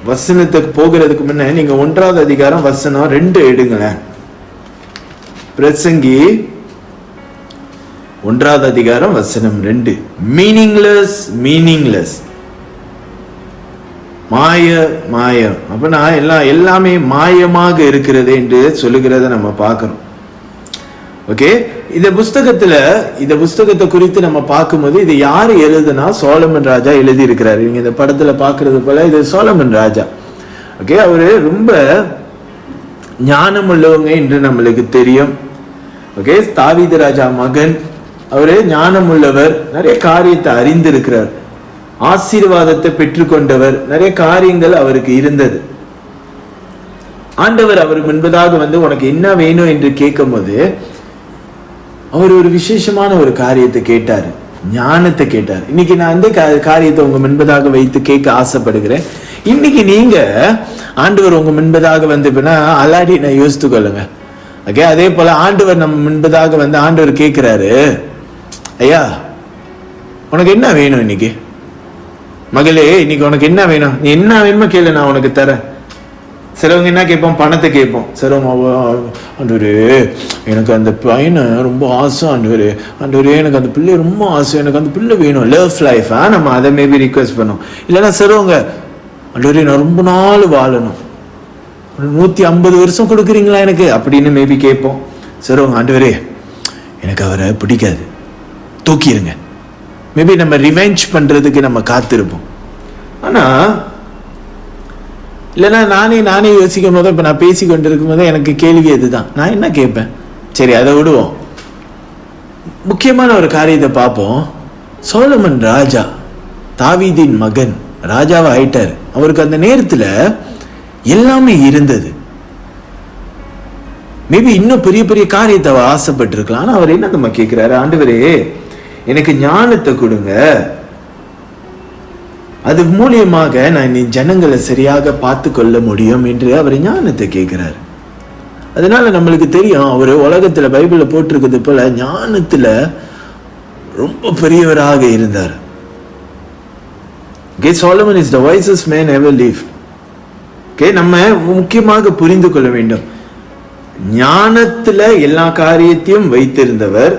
வசனத்துக்கு போகிறதுக்கு முன்ன நீங்க 1வது அதிகாரம் வசனம் 2 எடுங்களேன். பிரசங்கி 1வது அதிகாரம் வசனம் 2. மீனிங்லெஸ் மாயம். அப்படின்னா எல்லாமே மாயமாக இருக்கிறது என்று சொல்லுகிறத நம்ம பார்க்கிறோம். ஓகே, இந்த புஸ்தகத்தை குறித்து நம்ம பார்க்கும்போது இது யாரு எழுதுனா சோலமன் ராஜா எழுதி இருக்கிறாரு. நீங்க இந்த படத்துல பாக்குறது போல இது சோலமன் ராஜா. ஓகே, அவரு ரொம்ப ஞானம் உள்ளவங்க என்று நம்மளுக்கு தெரியும். ஓகே, தாவீது ராஜா மகன், அவரு ஞானம் உள்ளவர், நிறைய காரியத்தை அறிந்திருக்கிறார், ஆசீர்வாதத்தை பெற்றுக்கொண்டவர், நிறைய காரியங்கள் அவருக்கு இருந்தது. ஆண்டவர் அவர் முன்பதாக உனக்கு என்ன வேணும் என்று கேட்கும் போது அவர் ஒரு விசேஷமான ஒரு காரியத்தை கேட்டாரு, ஞானத்தை கேட்டார். இன்னைக்கு நான் அந்த காரியத்தை உங்க முன்பதாக வைத்து கேட்க ஆசைப்படுகிறேன். இன்னைக்கு நீங்க ஆண்டவர் உங்க முன்பதாக அல்லாடி நான் யோசித்து கொள்ளுங்க. ஓகே, அதே போல ஆண்டவர் நம்ம முன்பதாக ஆண்டவர் கேட்கிறாரு, ஐயா உனக்கு என்ன வேணும் இன்னைக்கு, மகளே இன்னைக்கு உனக்கு என்ன வேணும், நீ என்ன வேணுமோ கேளு, நான் உனக்கு தரேன். சிலவங்க என்ன கேட்போம், பணத்தை கேட்போம். சிலவங்க ஆண்டவரே எனக்கு அந்த பையனை ரொம்ப ஆசை, ஆண்டவரே எனக்கு அந்த பிள்ளை ரொம்ப ஆசை, எனக்கு அந்த பிள்ளை வேணும், லவ் லைஃப். நம்ம அதை மேபி ரிக்வெஸ்ட் பண்ணோம். இல்லைன்னா சிலவங்க ஆண்டவரே நான் ரொம்ப நாள் வாழணும், 150 வருஷம் கொடுக்குறீங்களா எனக்கு அப்படின்னு மேபி கேட்போம். சிலவங்க ஆண்டவரே எனக்கு அவரை பிடிக்காது, தூக்கிடுங்க. மேபி நம்ம ரிவெஞ்ச் பண்றதுக்கு நம்ம காத்திருப்போம். ஆனா இல்லைன்னா நானே யோசிக்கும் போது, இப்போ நான் பேசி கொண்டிருக்கும் போது எனக்கு கேள்வி எதுதான், நான் என்ன கேட்பேன். சரி, அதை விடுவோம். முக்கியமான ஒரு காரியத்தை பார்ப்போம். சோலமன் ராஜா, தாவீதின் மகன், ராஜாவா ஆயிட்டார். அவருக்கு அந்த நேரத்துல எல்லாமே இருந்தது. மேபி இன்னும் பெரிய பெரிய காரியத்தை ஆசைப்பட்டு இருக்கலாம். ஆனா அவர் என்ன நம்ம கேட்கிறாரு, ஆண்டவரே எனக்கு ஞானத்தை கொடுங்க, அது மூலியமாக நான் ஜனங்களை சரியாக பார்த்து கொள்ள முடியும் என்று அவர் ஞானத்தை கேட்கிறார். அதனால நம்மளுக்கு தெரியும், அவர் உலகத்துல பைபிள்ல போட்டிருக்கிறது போல ஞானத்துல ரொம்ப பெரியவராக இருந்தார். Solomon is the wisest man ever lived. நம்ம முக்கியமாக புரிந்து கொள்ள வேண்டும், ஞானத்துல எல்லா காரியத்தையும் வைத்திருந்தவர்,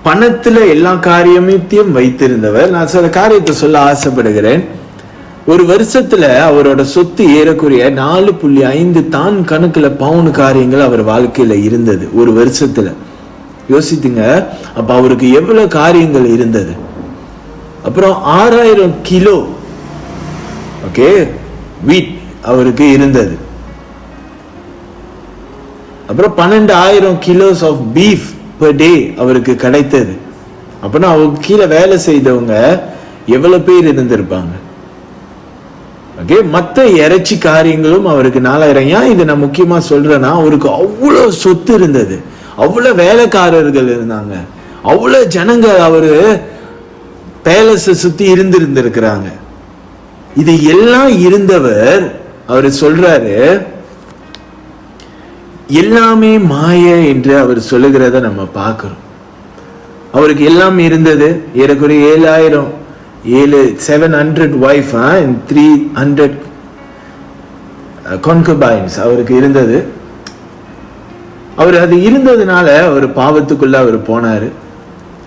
பணத்துல எல்லா காரியத்தையும் வைத்திருந்தவர். நான் சில காரியத்தை சொல்ல ஆசைப்படுகிறேன். ஒரு வருஷத்துல அவரோட சொத்து ஏறக்குறைய 4.5 தான் கணக்குல பவுன் காரியங்கள் அவர் வாழ்க்கையில இருந்தது ஒரு வருஷத்துல. யோசித்துங்க, அப்ப அவருக்கு எவ்வளவு காரியங்கள் இருந்தது. அப்புறம் 6000 கிலோ வீட் அவருக்கு இருந்தது. அப்புறம் 12,000 kilos of beef per day அவருக்கு கிடைத்தது. அப்படின்னா அவருக்கு கீழே வேலை செய்தவங்க எவ்வளவு பேர் இருந்திருப்பாங்க. ஓகே, மற்ற இறைச்சி காரியங்களும் அவருக்கு 4000. ஏன் இதை நான் முக்கியமா சொல்றேன்னா, அவருக்கு அவ்வளவு சொத்து இருந்தது, அவ்வளவு வேலைக்காரர்கள் இருந்தாங்க, அவ்வளவு ஜனங்க அவரு பேலஸை சுத்தி இருந்திருக்கிறாங்க. இது எல்லாம் இருந்தவர் அவர் சொல்றாரு, எல்லாமே மாய என்று அவர் சொல்லுகிறத நம்ம பார்க்கிறோம். அவருக்கு எல்லாம் இருந்தது. ஏறக்குறைய 700 wife and 300 concubines அவருக்கு இருந்தது. அவர் அது இருந்ததுனால அவர் பாவத்துக்குள்ள அவர் போனாரு.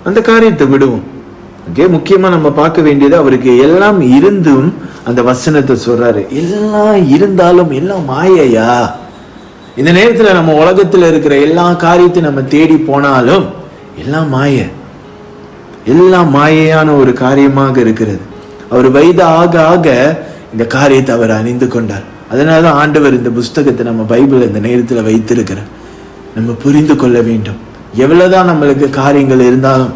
அந்த காரியத்தை விடுவோம். ஓகே, முக்கியமா நம்ம பார்க்க வேண்டியது அவருக்கு எல்லாம் இருந்தும் அந்த வசனத்தை சொல்றாரு, எல்லாம் இருந்தாலும் எல்லாம் மாயையா. இந்த நேரத்துல நம்ம உலகத்துல இருக்கிற எல்லா காரியத்தையும் நம்ம தேடி போனாலும் எல்லாம் மாய, எல்லாம் மாயையான ஒரு காரியமாக இருக்கிறது. அவர் வயது ஆக ஆக இந்த காரியத்தை அவர் அணிந்து கொண்டார். அதனாலதான் ஆண்டவர் இந்த புஸ்தகத்தை நம்ம பைபிள் இந்த நேரத்துல வைத்திருக்கிறார். நம்ம புரிந்து கொள்ள வேண்டும். எவ்வளவுதான் நம்மளுக்கு காரியங்கள் இருந்தாலும்,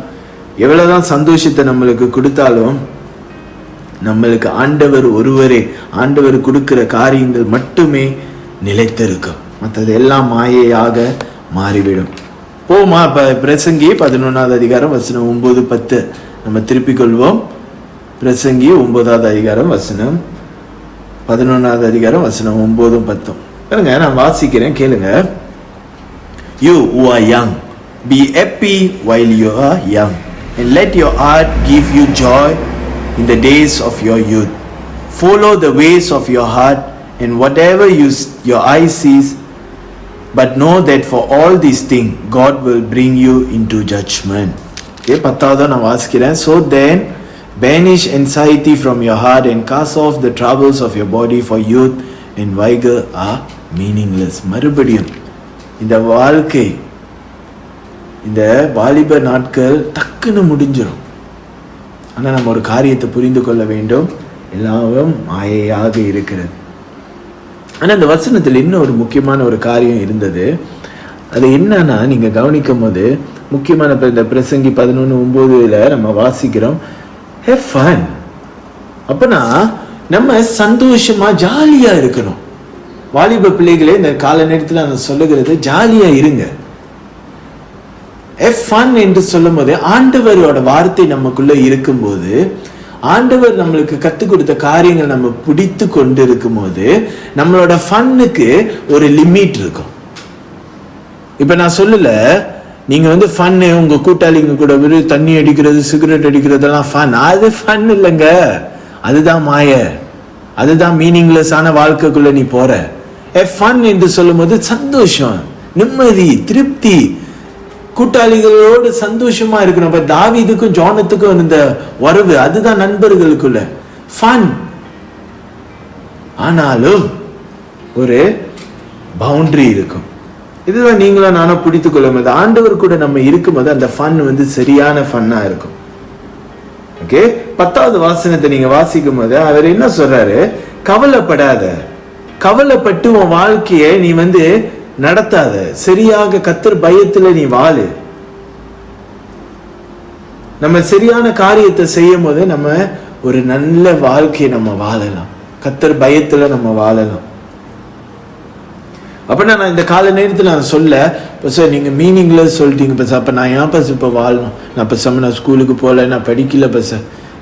எவ்வளவுதான் சந்தோஷத்தை நம்மளுக்கு கொடுத்தாலும், நம்மளுக்கு ஆண்டவர் ஒருவரே, ஆண்டவர் கொடுக்கிற காரியங்கள் மட்டுமே நிலைத்திருக்கும். மற்றது எல்லாம் மாயையாக மாறிவிடும். போமா பிரசங்கி 11வது அதிகாரம் வசனம் 9-10 நம்ம திருப்பிக் கொள்வோம். பிரசங்கி 9வது அதிகாரம் வசனம் 11வது அதிகாரம் வசனம் 9-10 பாருங்க, நான் வாசிக்கிறேன், கேளுங்க. You who are young, be happy while you are young, and let your heart give you joy in the days of your youth. Follow the ways of your heart, and whatever your eye sees, but know that for all these things God will bring you into judgment. Okay, 10வது நான் வாசிக்கிறேன். So then banish anxiety from your heart and cast off the troubles of your body, for youth and vigor are meaningless. மறுபடியும் இந்த வாழ்க்கை, இந்த வாலிப நாட்கள் டக்குன்னு முடிஞ்சிடும். ஆனா நம்ம ஒரு காரியத்தை புரிந்து கொள்ள வேண்டும், எல்லாரும் மாயையாக இருக்கிறது. ஆனா இந்த வசனத்தில் இன்னும் ஒரு முக்கியமான ஒரு காரியம் இருந்தது. அது என்னன்னா, நீங்க கவனிக்கும் போது முக்கியமான இந்த பிரசங்கி 11:9 நம்ம வாசிக்கிறோம், have fun. அப்பனா நம்ம சந்தோஷமா ஜாலியா இருக்கணும். வாலிப பிள்ளைகளே, இந்த கால நேரத்தில் நான் சொல்லுகிறது, ஜாலியா இருங்க. have fun என்று சொல்லும் போது, ஆண்டவரோட வார்த்தை நமக்குள்ள இருக்கும்போது, ஆண்டவர் நம்மளுக்கு கற்றுக் கொடுத்த காரியங்கள் நம்ம பிடித்து கொண்டு இருக்கும் போது, நம்மளோட ஃபன்னுக்கு ஒரு லிமிட் இருக்கும். இப்ப நான் சொல்லல, நீங்க வந்து ஃபன்னு உங்க கூட்டாளிங்க கூட தண்ணி அடிக்கிறது, சிகரெட் அடிக்கிறதெல்லாம் ஃபன். அது ஃபன் இல்லைங்க, அதுதான் மாய, அதுதான் மீனிங்லெஸ் ஆன வாழ்க்கைக்குள்ள நீ போற. ஃபன் என்று சொல்லும் போது சந்தோஷம், நிம்மதி, திருப்தி, கூட்டாளிகளோடு சந்தோஷமா இருக்கணும். இப்ப தாவீதுக்கும் ஜோனத்துக்கும் இந்த உறவு, அதுதான் நண்பர்களுக்குள்ள ஃபன். ஆனாலும் ஒரு பவுண்டரி இருக்கும். இதுதான் நீங்களும் நானும் பிடித்துக் கொள்ளும் போது, ஆண்டவர் கூட நம்ம இருக்கும்போது அந்த ஃபன் வந்து சரியான ஃபன்னா இருக்கும். ஓகே, 10வது வசனத்தை நீங்க வாசிக்கும் போது அவர் என்ன சொல்றாரு, கவலைப்படாத, கவலைப்பட்டு உன் வாழ்க்கையை நீ வந்து நடத்தாத, சரியாக கர்த்தர் பயத்துல நீ வாழு. நம்ம சரியான காரியத்தை செய்யும் போது நம்ம ஒரு நல்ல வாழ்க்கையை நம்ம வாழலாம், கர்த்தர் பயத்துல நம்ம வாழலாம். அப்படின்னா நான் இந்த கால நேரத்தில் நான் சொல்ல, இப்போ சார் நீங்கள் மீனிங்லெஸ் சொல்லிட்டீங்க இப்போ சார், அப்போ நான் ஏன் பஸ் இப்போ வாழணும்? நான் இப்போ நான் ஸ்கூலுக்கு போகல, நான் படிக்கல பஸ்,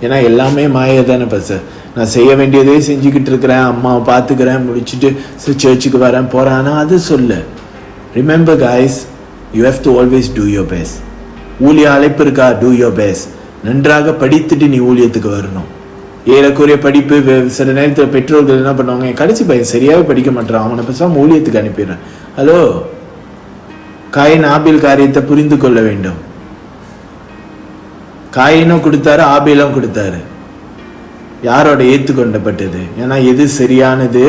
ஏன்னா எல்லாமே மாய தானே பஸ். நான் செய்ய வேண்டியதே செஞ்சுக்கிட்டு இருக்கிறேன், அம்மாவை பார்த்துக்கிறேன், முடிச்சுட்டு சர்ச்சுக்கு வரேன் போகிறேன். ஆனால் அது சொல்ல, remember guys, you have to always do your best. ஊழிய அழைப்பு இருக்கா, டூ யோர் பெஸ்ட். நன்றாக படித்துட்டு நீ ஊழியத்துக்கு வரணும். ஏறக்குறைய படிப்பு, சில நேரத்தில் பெற்றோர்கள் என்ன பண்ணுவாங்க, என் கடைசி பையன் சரியாகவே படிக்க மாட்டான், அவனை பேசாம ஊழியத்துக்கு அனுப்பிடுறேன். ஹலோ, காயின் ஆபேல் காரியத்தை புரிந்து கொள்ள வேண்டும். காயினும் கொடுத்தாரு, ஆபேலும் கொடுத்தாரு. யாரோட ஏற்றுக்கொண்டப்பட்டது? ஏன்னா எது சரியானது,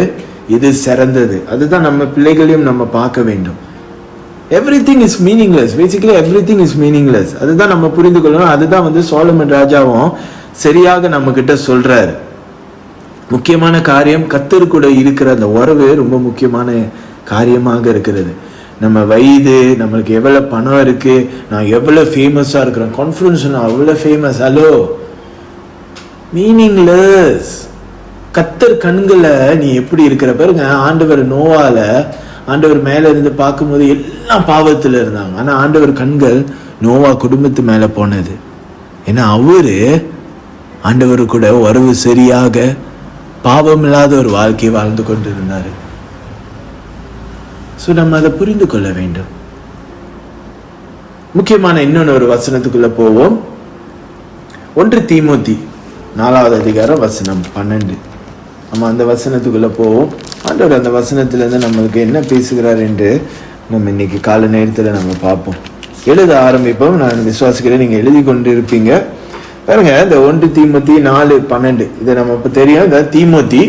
எது சிறந்தது, அதுதான் நம்ம பிள்ளைகளையும் நம்ம பார்க்க வேண்டும். Everything is meaningless, basically everything is meaningless. அதுதான் நம்ம புரிந்து கொள்ளணும். அதுதான் வந்து சோலமன் ராஜாவும் சரியாக நம்ம கிட்ட சொல்றாரு. முக்கியமான காரியம், கர்த்தர் கூட இருக்கிற அந்த உறவு ரொம்ப முக்கியமான காரியமாக இருக்கிறது. நம்ம வயது, நம்மளுக்கு எவ்வளவு பணம் இருக்கு, நான் எவ்வளவு ஃபேமஸா இருக்கிறேன், கான்ஃபரன்ஸ் நான் அவ்வளவு ஃபேமஸ், ஹலோ, மீனிங்லெஸ். கர்த்தர் கண்களை நீ எப்படி இருக்கிற பாருங்க. ஆண்டவர் நோவால, ஆண்டவர் மேல இருந்து பார்க்கும்போது எல்லாம் பாவத்துல இருந்தாங்க. ஆனா ஆண்டவர் கண்கள் நோவா குடும்பத்து மேல போனது. ஏன்னா அவரு ஆண்டவர் கூட உறவு சரியாக பாவம் இல்லாத ஒரு வாழ்க்கையை வாழ்ந்து கொண்டிருந்தாரு. சோ நம்ம அதை புரிந்து கொள்ள வேண்டும். முக்கியமான இன்னொன்று ஒரு வசனத்துக்குள்ள போவோம். 1 தீமோத்தி 4வது அதிகாரம் வசனம் 12. நம்ம அந்த வசனத்துக்குள்ள போவோம். ஆண்டவர் அந்த வசனத்திலிருந்து நம்மளுக்கு என்ன பேசுகிறார் என்று நம்ம இன்னைக்கு காலை நேரத்தில் நம்ம பார்ப்போம். எழுத ஆரம்பிப்போம். நான் விசுவாசிக்கிறேன் நீங்கள் எழுதி கொண்டு இருப்பீங்க. பாருங்க, இந்த 1 தீமோத்தி 4:12 இதை நம்ம இப்போ தெரியும். இந்த தீமோத்தி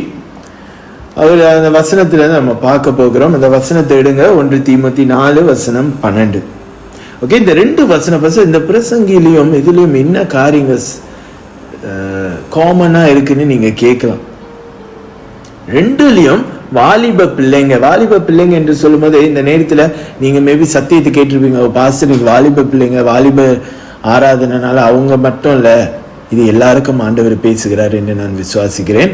அவர் அந்த வசனத்திலேருந்து நம்ம பார்க்க போகிறோம். அந்த வசனத்தை எடுங்க. 1 தீமோத்தி 4:12. ஓகே, இந்த 2 வசனம் இந்த பிரசங்கிலையும் இதுலேயும் என்ன காரியங்கள் காமனாக இருக்குன்னு நீங்கள் கேட்கலாம். 2லையும் வாலிப பிள்ளைங்க என்று சொல்லும் போது இந்த நேரத்தில் நீங்கள் மேபி சத்தியத்தை கேட்டிருப்பீங்க. பாஸ்டருக்கு வாலிப பிள்ளைங்க, வாலிப ஆராதனைனால அவங்க மட்டும் இல்லை, இது எல்லாருக்கும் ஆண்டவர் பேசுகிறார் என்று நான் விசுவாசிக்கிறேன்.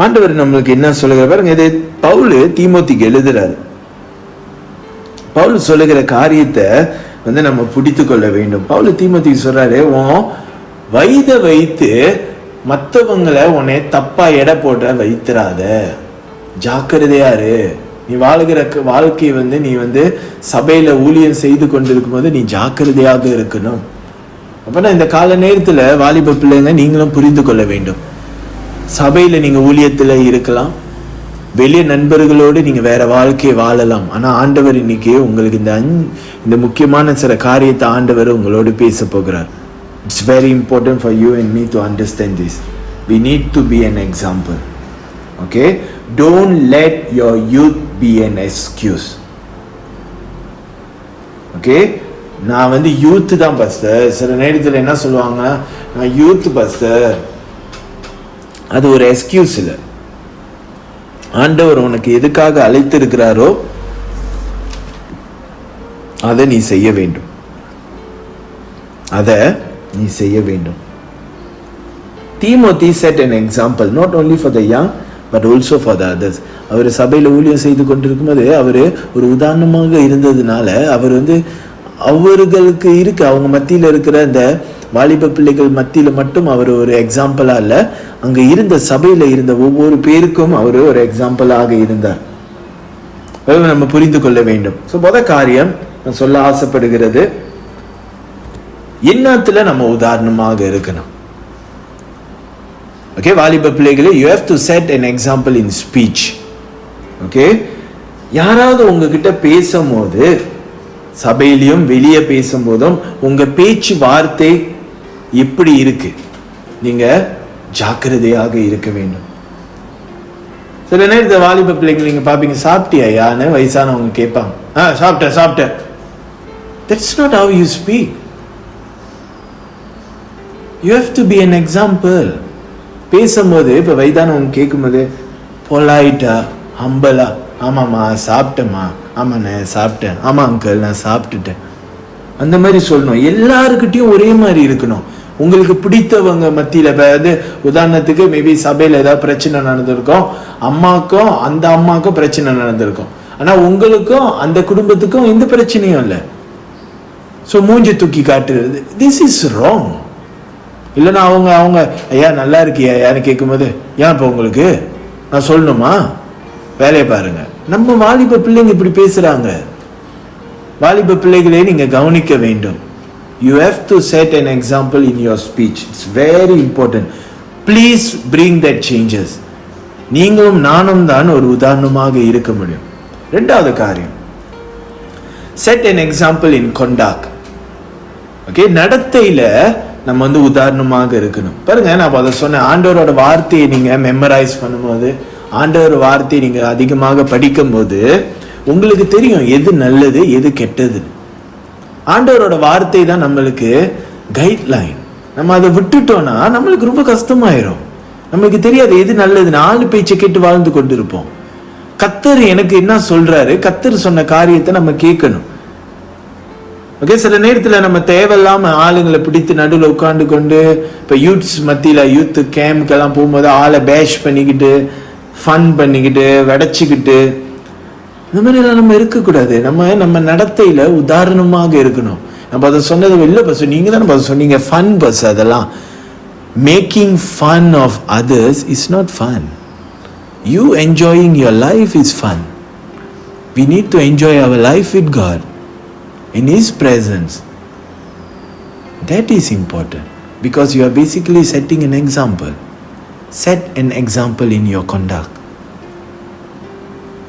ஆண்டவர் நம்மளுக்கு என்ன சொல்லுகிற பாருங்க, இது பவுல் தீமோத்திக்கு எழுதுறாரு. பவுல் சொல்லுகிற காரியத்தை நம்ம பிடித்து கொள்ள வேண்டும். பவுல் தீமோத்திக்கு சொல்றாரு, உன் வயதை வைத்து மற்றவங்களை உன்னை தப்பா எடை போட வைத்திராத, ஜாக்கிரதையாரு. நீ வாழ்கிற வாழ்க்கையை நீ சபையில ஊழியம் செய்து கொண்டிருக்கும் போது நீ ஜாக்கிரதையாக இருக்கணும். அப்பனா இந்த கால நேரத்துல வாலிப பிள்ளைங்க நீங்களும் புரிந்து கொள்ள வேண்டும். சபையில நீங்க ஊழியத்துல இருக்கலாம், வெளிய நண்பர்களோடு நீங்க வேற வாழ்க்கையை வாழலாம். ஆனா ஆண்டவர் இன்னைக்கு உங்களுக்கு இந்த முக்கியமான சில காரியத்தை ஆண்டவர் உங்களோடு பேச போகிறார். It's very important for you and me to understand this. We need to be an example. Okay? Don't let your youth be an excuse. Okay? நான் யூத் தான் பாஸ்டர். சில நேரத்தில் என்ன சொல்லுவாங்க, நான் யூத் பாஸ்டர். அது ஒரு எக்ஸ்கியூஸ் இல்லை. ஆண்டவர் உனக்கு எதுக்காக அழைத்திருக்கிறாரோ அதை நீ செய்ய வேண்டும். நீ செய்ய வேண்டும். Timothy set an example not only for the young but also for the others. அவர் சபையில் ஊழியம் செய்து கொண்டிருக்கும் போது அவர் ஒரு உதாரணமாக இருந்ததுனால அவர் அவர்களுக்கு அவங்க மத்தியில் இருக்கிற அந்த வாலிப பிள்ளைகள் மத்தியில் மட்டும் அவர் ஒரு எக்ஸாம்பிளா இல்ல, அங்க இருந்த சபையில இருந்த ஒவ்வொரு பேருக்கும் அவர் ஒரு எக்ஸாம்பிளாக இருந்தார். நம்ம புரிந்து கொள்ள வேண்டும். முதல் காரியம் நான் சொல்ல ஆசைப்படுகிறது, எண்ணத்துல நம்ம உதாரணமாக இருக்கணும். ஓகே, வாலிப பிள்ளைகளே, you have to set an example in speech. Okay, யாராவது உங்ககிட்ட பேசும்போது, சபையிலையும் வெளியே பேசும்போதும் உங்க பேச்சு வார்த்தை எப்படி இருக்கு, நீங்க ஜாக்கிரதையாக இருக்க வேண்டும். சில நேரத்தில் வாலிப பிள்ளைங்க நீங்க பாப்பீங்க, சாப்பிட்டியான்னு வயசானவங்க கேட்பாங்க. சாப்பிட்டேன். That's not how you speak. You have to be an example. பேசும்போது இப்போ வயதானவங்க கேட்கும்போது பொலைட்டா, ஹம்பலா, ஆமாம்மா சாப்பிட்டேம்மா, ஆமாண்ணே சாப்பிட்டேன், ஆமா அங்கிள் நான் சாப்பிட்டுட்டேன், அந்த மாதிரி சொல்லணும். எல்லாருக்கிட்டையும் ஒரே மாதிரி இருக்கணும். உங்களுக்கு பிடித்தவங்க மத்தியில் உதாரணத்துக்கு மேபி சபையில் ஏதாவது பிரச்சனை நடந்திருக்கும், அந்த அம்மாக்கும் பிரச்சனை நடந்திருக்கும். ஆனால் உங்களுக்கும் அந்த குடும்பத்துக்கும் எந்த பிரச்சனையும் இல்லை. ஸோ மூஞ்சி தூக்கி காட்டுறது, திஸ் இஸ் ராங். இல்லைன்னா அவங்க ஐயா நல்லா இருக்கியா யாரு கேட்கும்போது, ஏன் இப்போ உங்களுக்கு நான் சொல்லணுமா, வேலையை பாருங்க. நம்ம வாலிப பிள்ளைங்க இப்படி பேசுறாங்க. வாலிப பிள்ளைகளே நீங்க கவனிக்க வேண்டும். You have to set an example in your speech. It's very important. Please bring that changes. நீங்களும் நானும் தான் ஒரு உதாரணமாக இருக்க முடியும். ரெண்டாவது காரியம், set an example in conduct. Okay, நடத்தையில நம்ம உதாரணமாக இருக்கணும். பாருங்க, நான் அதை சொன்னேன், ஆண்டவரோட வார்த்தையை நீங்க மெமரைஸ் பண்ணும்போது, ஆண்டவர் வார்த்தையை நீங்க அதிகமாக படிக்கும் போது உங்களுக்கு தெரியும் எது நல்லது எது கெட்டது. ஆண்டவரோட வார்த்தை தான் நம்மளுக்கு கைட்லைன். நம்ம அதை விட்டுட்டோம்னா நம்மளுக்கு ரொம்ப கஷ்டமாயிரும். நம்மளுக்கு தெரியாது எது நல்லது, 4 பேச்சை கேட்டு வாழ்ந்து கொண்டிருப்போம். கர்த்தர் எனக்கு என்ன சொல்றாரு, கர்த்தர் சொன்ன காரியத்தை நம்ம கேட்கணும். ஓகே, சில நேரத்தில் நம்ம தேவையில்லாம ஆளுங்களை பிடித்து நடுவில் உட்காந்து கொண்டு, இப்போ யூத்ஸ் மத்தியில் யூத் கேம்ப்கெல்லாம் போகும்போது ஆளை பேஷ் பண்ணிக்கிட்டு ஃபன் பண்ணிக்கிட்டு வெடைச்சிக்கிட்டு இந்த மாதிரி எல்லாம் நம்ம இருக்கக்கூடாது. நம்ம நடத்தையில உதாரணமாக இருக்கணும். நம்ம அதை சொன்னது இல்லை பஸ், நீங்க தான் சொன்னீங்க ஃபன் பஸ். அதெல்லாம் making fun of others is not fun. You enjoying your life is fun. We need to enjoy our life with God in His presence. That is important because you are basically setting an example. Set an example in your conduct.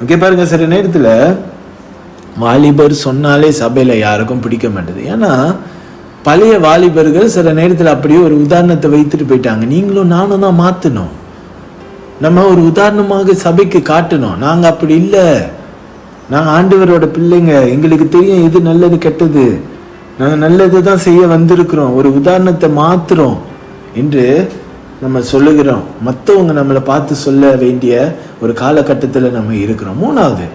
Okay, பாருங்க, சில நேரத்தில் வாலிபர் சொன்னாலே சபையில் யாருக்கும் பிடிக்க மாட்டேது. ஏன்னா பழைய வாலிபர்கள் சில நேரத்தில் அப்படியே ஒரு உதாரணத்தை வைத்துட்டு போயிட்டாங்க. நீங்களும் நானும் தான் மாற்றணும். நம்ம ஒரு உதாரணமாக சபைக்கு காட்டணும். நாங்கள் அப்படி இல்லை, நாங்கள் ஆண்டவரோட பிள்ளைங்க, எங்களுக்கு தெரியும் எது நல்லது கெட்டது, நாங்கள் நல்லது தான் செய்ய வந்திருக்கிறோம், ஒரு உதாரணத்தை மாத்துறோம் என்று நம்ம சொல்லுகிறோம். மற்றவங்க நம்மளை பார்த்து சொல்ல வேண்டிய ஒரு காலகட்டத்தில் நம்ம இருக்கிறோம். மூணாவது,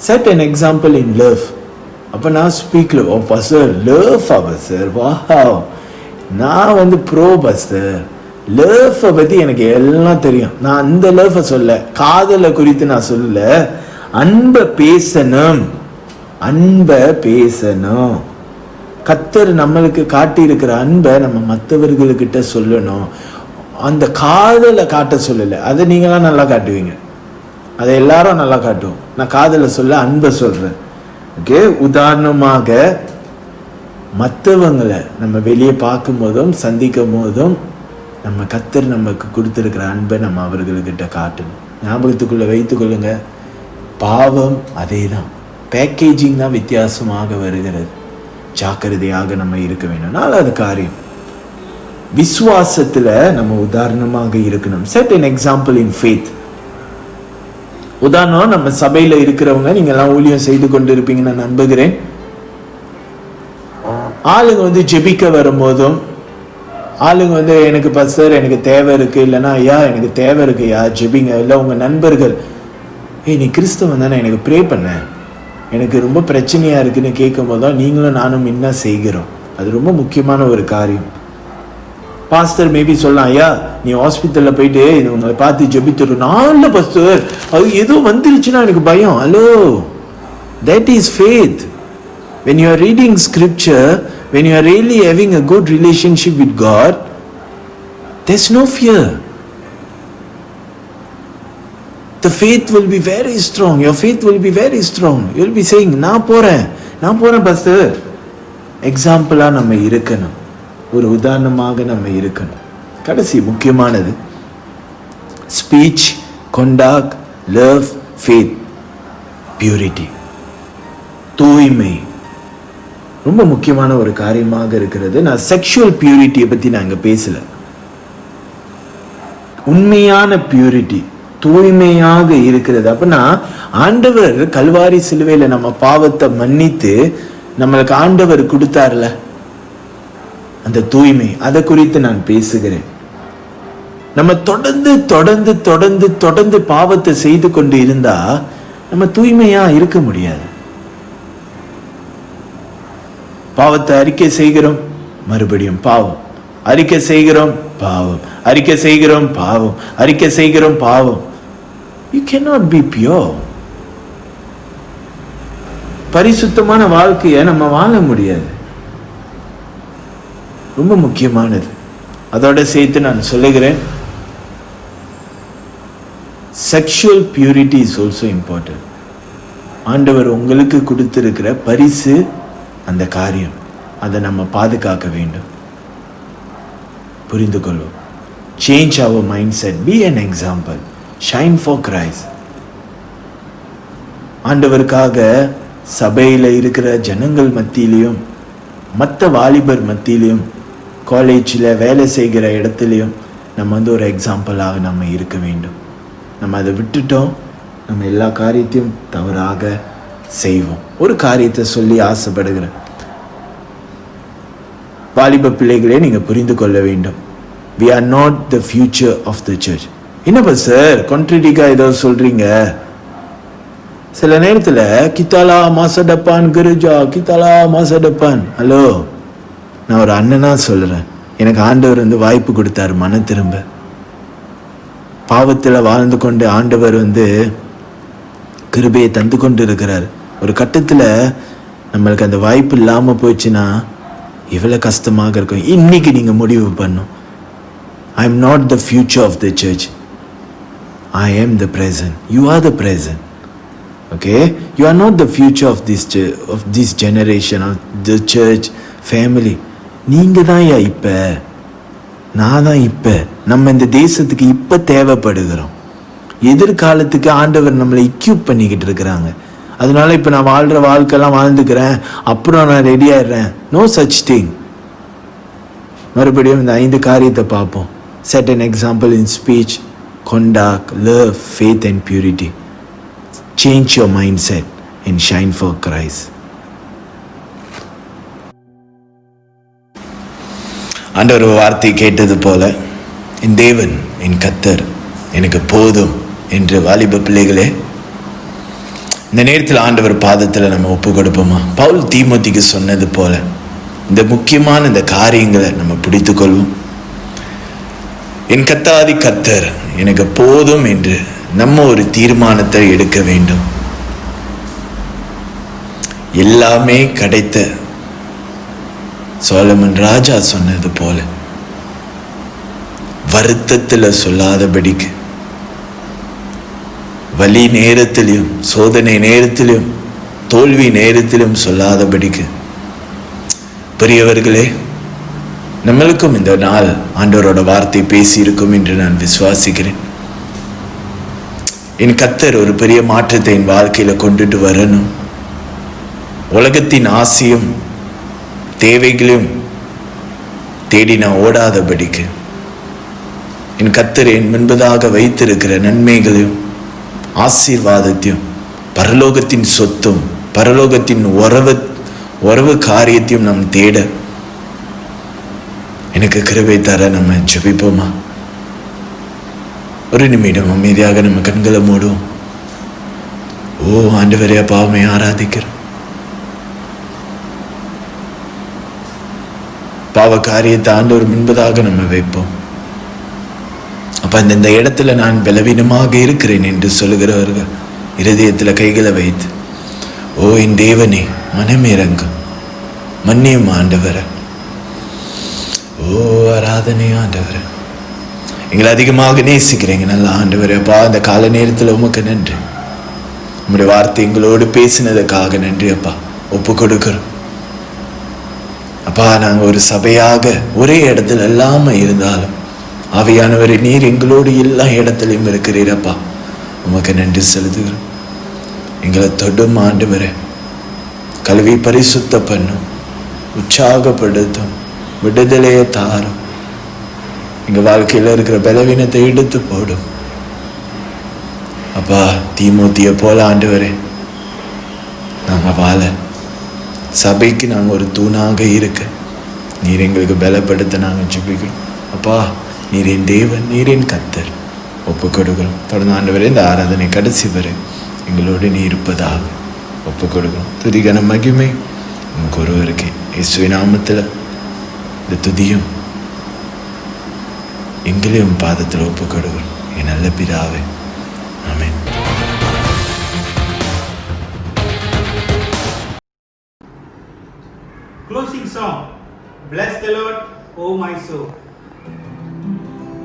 set an example in love. அப்போ நான் ஸ்பீக்கில் பாஸ்டர் லவ் பாஸ்டர், வா நான் ப்ரோ பாஸ்டர், லவ்வை பற்றி எனக்கு எல்லாம் தெரியும். நான் அந்த லவ்வை சொல்ல, காதலை குறித்து நான் சொல்ல, அன்பை பேசணும், அன்பை பேசணும். கர்த்தர் நம்மளுக்கு காட்டி இருக்கிற அன்பை நம்ம மற்றவர்களுக்கிட்ட சொல்லணும். அந்த காதலை காட்ட சொல்லலை, அதை நீங்களாம் நல்லா காட்டுவீங்க, அதை எல்லாரும் நல்லா காட்டுவோம். நான் காதலை சொல்ல, அன்பை சொல்றேன். ஓகே, உதாரணமாக மற்றவங்களை நம்ம வெளியே பார்க்கும் போதும் சந்திக்கும் போதும் நம்ம கர்த்தர் நமக்கு கொடுத்துருக்கிற அன்பை நம்ம அவர்களுக்கிட்ட காட்டணும். ஞாபகத்துக்குள்ள வைத்துக்கொள்ளுங்க, பாவம் அதே தான், பேக்கேஜிங் தான் வித்தியாசமாக வருகிறது. ஜாக்கிரதையாக நம்ம இருக்க வேண்டும். நாலாவது காரியம், விசுவாசத்துல நம்ம உதாரணமாக இருக்கணும். Set an example in faith. உதாரணம், நம்ம சபையில இருக்கிறவங்க, நீங்க எல்லாம் ஊழியம் செய்து கொண்டு இருப்பீங்க நான் நம்புகிறேன். ஆளுங்க ஜெபிக்க வரும்போதும், ஆளுங்க எனக்கு பாஸ்டர் எனக்கு தேவை இருக்கு, இல்லைன்னா ஐயா எனக்கு தேவை இருக்கு யா ஜெபிங்க, இல்லை உங்க நண்பர்கள் நீ கிறிஸ்தவன் தானே எனக்கு ப்ரே பண்ண, எனக்கு ரொம்ப பிரச்சனையா இருக்குன்னு கேட்கும் போதுதான் நீங்களும் நானும் என்ன செய்கிறோம். அது ரொம்ப முக்கியமான ஒரு காரியம். பாஸ்டர் மேபி சொல்லலாம், ஐயா நீ ஹாஸ்பிட்டல்ல போயிட்டு உங்களை பார்த்து ஜெபித்துடும். நான் இல்லை பாஸ்டர், அது எதுவும் வந்துருச்சுன்னா எனக்கு பயம். Hello, that is faith. When you are reading scripture, when you are really having a good relationship with God, there's no fear. The faith will be very strong. Your faith will be very strong. You will be saying, நான் போறேன் pastor. எக்ஸாம்பிளா நம்ம இருக்கணும், ஒரு உதாரணமாக நம்ம இருக்கணும். கடைசி முக்கியமானது, speech, contact, love, faith, purity, தூய்மை ரொம்ப முக்கியமான ஒரு காரியமாக இருக்கிறது. நான் செக்ஷுவல் பியூரிட்டியை பத்தி நான் இங்க பேசல. உண்மையான பியூரிட்டி, தூய்மையாக இருக்கிறது. அப்படின்னா ஆண்டவர் கல்வாரி சிலுவையில நம்ம பாவத்தை மன்னித்து நம்மளுக்கு ஆண்டவர் கொடுத்தார்ல அந்த தூய்மை, அதை குறித்து நான் பேசுகிறேன். நம்ம தொடர்ந்து தொடர்ந்து தொடர்ந்து தொடர்ந்து பாவத்தை செய்து கொண்டு இருந்தா நம்ம தூய்மையா இருக்க முடியாது. பாவத்தை அறிக்கை செய்கிறோம், மறுபடியும் பாவம், அறிக்கை செய்கிறோம் பாவம், அறிக்கை செய்கிறோம் பாவம், அறிக்கை செய்கிறோம் பாவம். You cannot be pure. பரிசுத்தமான வாழ்க்கையை நம்ம வாழ முடியாது. ரொம்ப முக்கியமானது. அதோட சேர்த்து நான் சொல்லுகிறேன், sexual purity is also important. ஆண்டவர் உங்களுக்கு கொடுத்திருக்கிற பரிசு அந்த காரியம், அதை நம்ம பாதுகாக்க வேண்டும். புரிந்து கொள்வோம். Change our mindset, be an example, shine for Christ. ஆண்டவருக்காக சபையில் இருக்கிற ஜனங்கள் மத்தியிலையும், மற்ற வாலிபர் மத்தியிலையும், காலேஜில் வேலை செய்கிற இடத்துலையும் நம்ம ஒரு எக்ஸாம்பிளாக நம்ம இருக்க வேண்டும். நம்ம அதை விட்டுட்டோம், நம்ம எல்லா காரியத்தையும் தவறாக செய்வோம். ஒரு காரியத்தை சொல்லி ஆசைப்படுகிறேன். வாலிப பிள்ளைகளே, நீங்க புரிந்து கொள்ள வேண்டும், we are not the future of the church. என்னப்பா சார் கான்ட்ரடிக்டா ஏதோ சொல்றீங்க? சில நேரத்துல கித்தாலா மாசடப்பான் கிருஜா, கித்தாலா மாசடப்பான். ஹலோ, நான் ஒரு அண்ணனா சொல்றேன், எனக்கு ஆண்டவர் வாய்ப்பு கொடுத்தாரு மன திரும்ப. பாவத்துல வாழ்ந்து கொண்டு ஆண்டவர் கிருபையை தந்து கொண்டு இருக்கிறார். ஒரு கட்டத்துல நம்மளுக்கு அந்த வாய்ப்பு இல்லாம போச்சுன்னா எவ்வளவு கஷ்டமாக இருக்கும். இன்னைக்கு நீங்க முடிவு பண்ணும், I am not the future of the church, I am the present. You are the present. Okay, you are not the future of this generation, of the church family. நீங்க தான் இப்ப, நான் தான் இப்ப, நம்ம இந்த தேசத்துக்கு இப்ப தேவைப்படுகிறோம். எதிர்காலத்துக்கு ஆண்டவர் நம்மளை இக்யூப் பண்ணிக்கிட்டு இருக்கிறாங்க. அதனால இப்போ நான் வாழ்கிற வாழ்க்கையெல்லாம் வாழ்ந்துக்கிறேன், அப்புறம் நான் ரெடி ஆயிடுறேன். No such thing. மறுபடியும் இந்த 5 காரியத்தை பார்ப்போம். Set an example in speech, conduct, love, faith and purity. Change your mindset and shine for Christ. ஆண்டவர் ஒரு வார்த்தை கேட்டது போல, என் தேவன் என் கர்த்தர் எனக்கு போதும் என்று வாலிப பிள்ளைகளே, இந்த நேரத்தில் ஆண்டவர் பாதத்தில் நம்ம ஒப்பு கொடுப்போமா? பவுல் தீமோத்திக்கு சொன்னது போல இந்த முக்கியமான இந்த காரியங்களை நம்ம பிடித்துக் கொள்வோம். என் கர்த்தாதி கர்த்தர் எனக்கு போதும் என்று நம்ம ஒரு தீர்மானத்தை எடுக்க வேண்டும். எல்லாமே கிடைத்த சோலமன் ராஜா சொன்னது போல வருத்தத்தில் சொல்லாதபடிக்கு, வலி நேரத்திலும் சோதனை நேரத்திலும் தோல்வி நேரத்திலும் சொல்லாதபடிக்கு, பெரியவர்களே, நம்மளுக்கும் இந்த நாள் ஆண்டவரோட வார்த்தை பேசியிருக்கும் என்று நான் விசுவாசிக்கிறேன். என் கர்த்தர் ஒரு பெரிய மாற்றத்தை என் வாழ்க்கையில கொண்டுட்டு வரணும். உலகத்தின் ஆசையும் தேவைகளையும் தேடி நான் ஓடாதபடிக்கு, என் கர்த்தர் என் முன்பதாக வைத்திருக்கிற நன்மைகளையும் ஆசீர்வாதத்தையும் பரலோகத்தின் சொத்தும் பரலோகத்தின் உறவு காரியத்தையும் நாம் தேட எனக்கு கிருபை தர நம்ம ஜெபிப்போமா? ஒரு நிமிடம் அமைதியாக நம்ம கண்களை மூடுவோம். ஓ ஆண்டவரே, பாவமே ஆராதிக்கிறோம். பாவ காரியத்தை ஆண்டவர் முன்பதாக நம்ம வைப்போம். அப்ப இந்த இடத்துல நான் பலவீனமாக இருக்கிறேன் என்று சொல்லுகிறவர்கள் இருதயத்துல கைகளை வைத்து, ஓ என் தேவனே, மனம் இறங்கும், மன்னியும் ஆண்டவர. ஓ ஆராதனை ஆண்டவர, எங்களை அதிகமாக நேசிக்கிறீங்க நல்ல ஆண்டவரே. அப்பா, அந்த கால நேரத்தில் உமக்கு நன்றி. உங்களுடைய வார்த்தை எங்களோடு பேசினதுக்காக நன்றி அப்பா. ஒப்பு கொடுக்கிறோம் அப்பா. நாங்கள் ஒரு சபையாக ஒரே இடத்துல எல்லாம இருந்தாலும் ஆவியானவரே, நீர் எங்களோடு எல்லா இடத்துலையும் இருக்கிறீரப்பா. உமக்கு நன்றி செலுத்துகிறோம். எங்களை தொடும் ஆண்டவரே, கல்வி பரிசுத்த பண்ணும், உற்சாகப்படுத்தும், விடுதலையை தாரும், எங்க வாழ்க்கையில இருக்கிற பலவீனத்தை எடுத்து போடும் அப்பா. தீமோத்திய போல ஆண்டவரே நாங்க வாழ, சபைக்கு நாங்கள் ஒரு தூணாக இருக்க நீர் எங்களுக்கு பலப்படுத்த நாங்கள் ஜெபிக்கிறோம் அப்பா. நீர் என் தேவன், நீர் என் கர்த்தர். ஒப்பு கொடுக்கிறோம். தொடர்ந்து ஆண்டவரே, இந்த ஆராதனை கடைசி வரை எங்களோடு நீ இருப்பதாக ஒப்பு கொடுக்கிறோம். துதிகன மகிமை உமக்கு ஒருவருக்கு. இயேசுவின் நாமத்தில் இந்த துதியும் எங்களையும் பாதத்தில் ஒப்பு கொடுக்கிறோம். என் நல்ல பிதாவே, ஆமென். Closing song. Bless the Lord, oh my soul.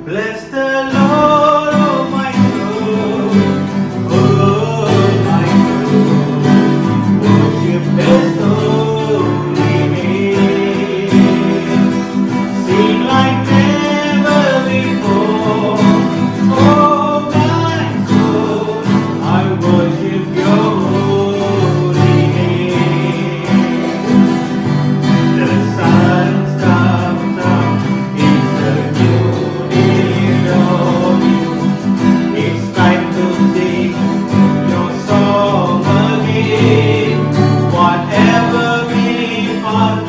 Bless the Lord, oh my soul. Oh my soul. Worship His holy name. Sing like never before. Oh my soul, I worship Your holy name. The sun comes up, it's a new day dawning. It's time to sing your song again. Whatever may pass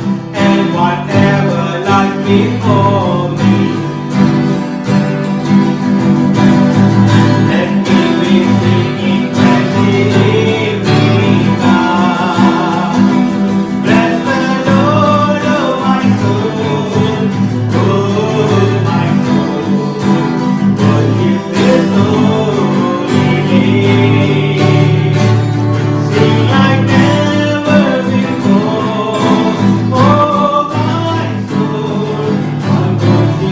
and whatever lies before me, let me be singing praise God. Bless the Lord, oh my soul, oh my soul. Worship His holy name. Sing like never before. Oh my soul, I worship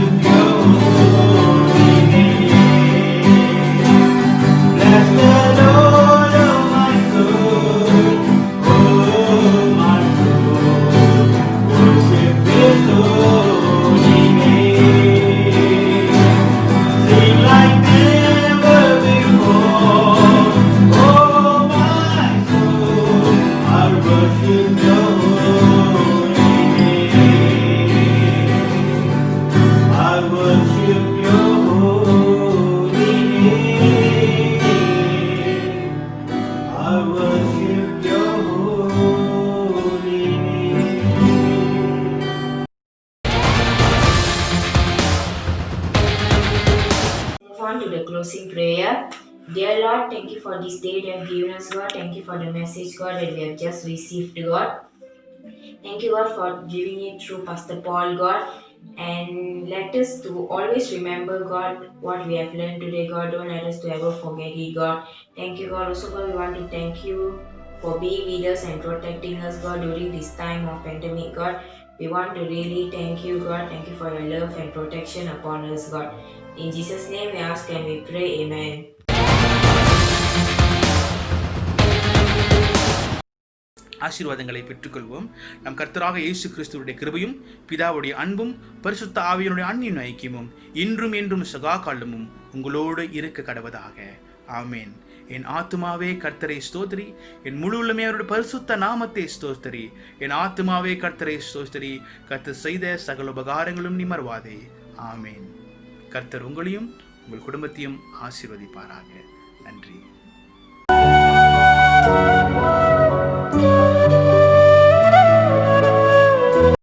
worship your holy name. I worship your holy name. Move on to the closing prayer. Dear Lord, thank you for this day that you have given us, God. Thank you for the message, God, that we have just received, God. Thank you, God, for giving it through Pastor Paul, God. And let us to always remember, God, what we have learned today, God. Don't let us to ever forget it, God. Thank you, God. Also, God, we want to thank you for being with us and protecting us, God, during this time of pandemic, God. We want to really thank you, God. Thank you for your love and protection upon us, God. In Jesus' name we ask and we pray, amen. ஆசீர்வாதங்களை பெற்றுக்கொள்வோம். நம் கர்த்தராக இயேசு கிறிஸ்துவுடைய கிருபையும் பிதாவுடைய அன்பும் பரிசுத்த ஆவியினுடைய அன்பின் ஐக்கியமும் இன்றும் என்றும் சதா காலமும் உங்களோடு இருக்க கடவதாக. ஆமேன். என் ஆத்துமாவே கர்த்தரை ஸ்தோத்திரி, என் முழு உள்ளமே அவருடைய பரிசுத்த நாமத்தை ஸ்தோத்திரி. என் ஆத்துமாவே கர்த்தரை ஸ்தோத்திரி, கர்த்தர் செய்த சகல உபகாரங்களும் நீ மறவாதே. ஆமேன். கர்த்தர் உங்களையும் உங்கள் குடும்பத்தையும் ஆசீர்வதிப்பாராக. நன்றி.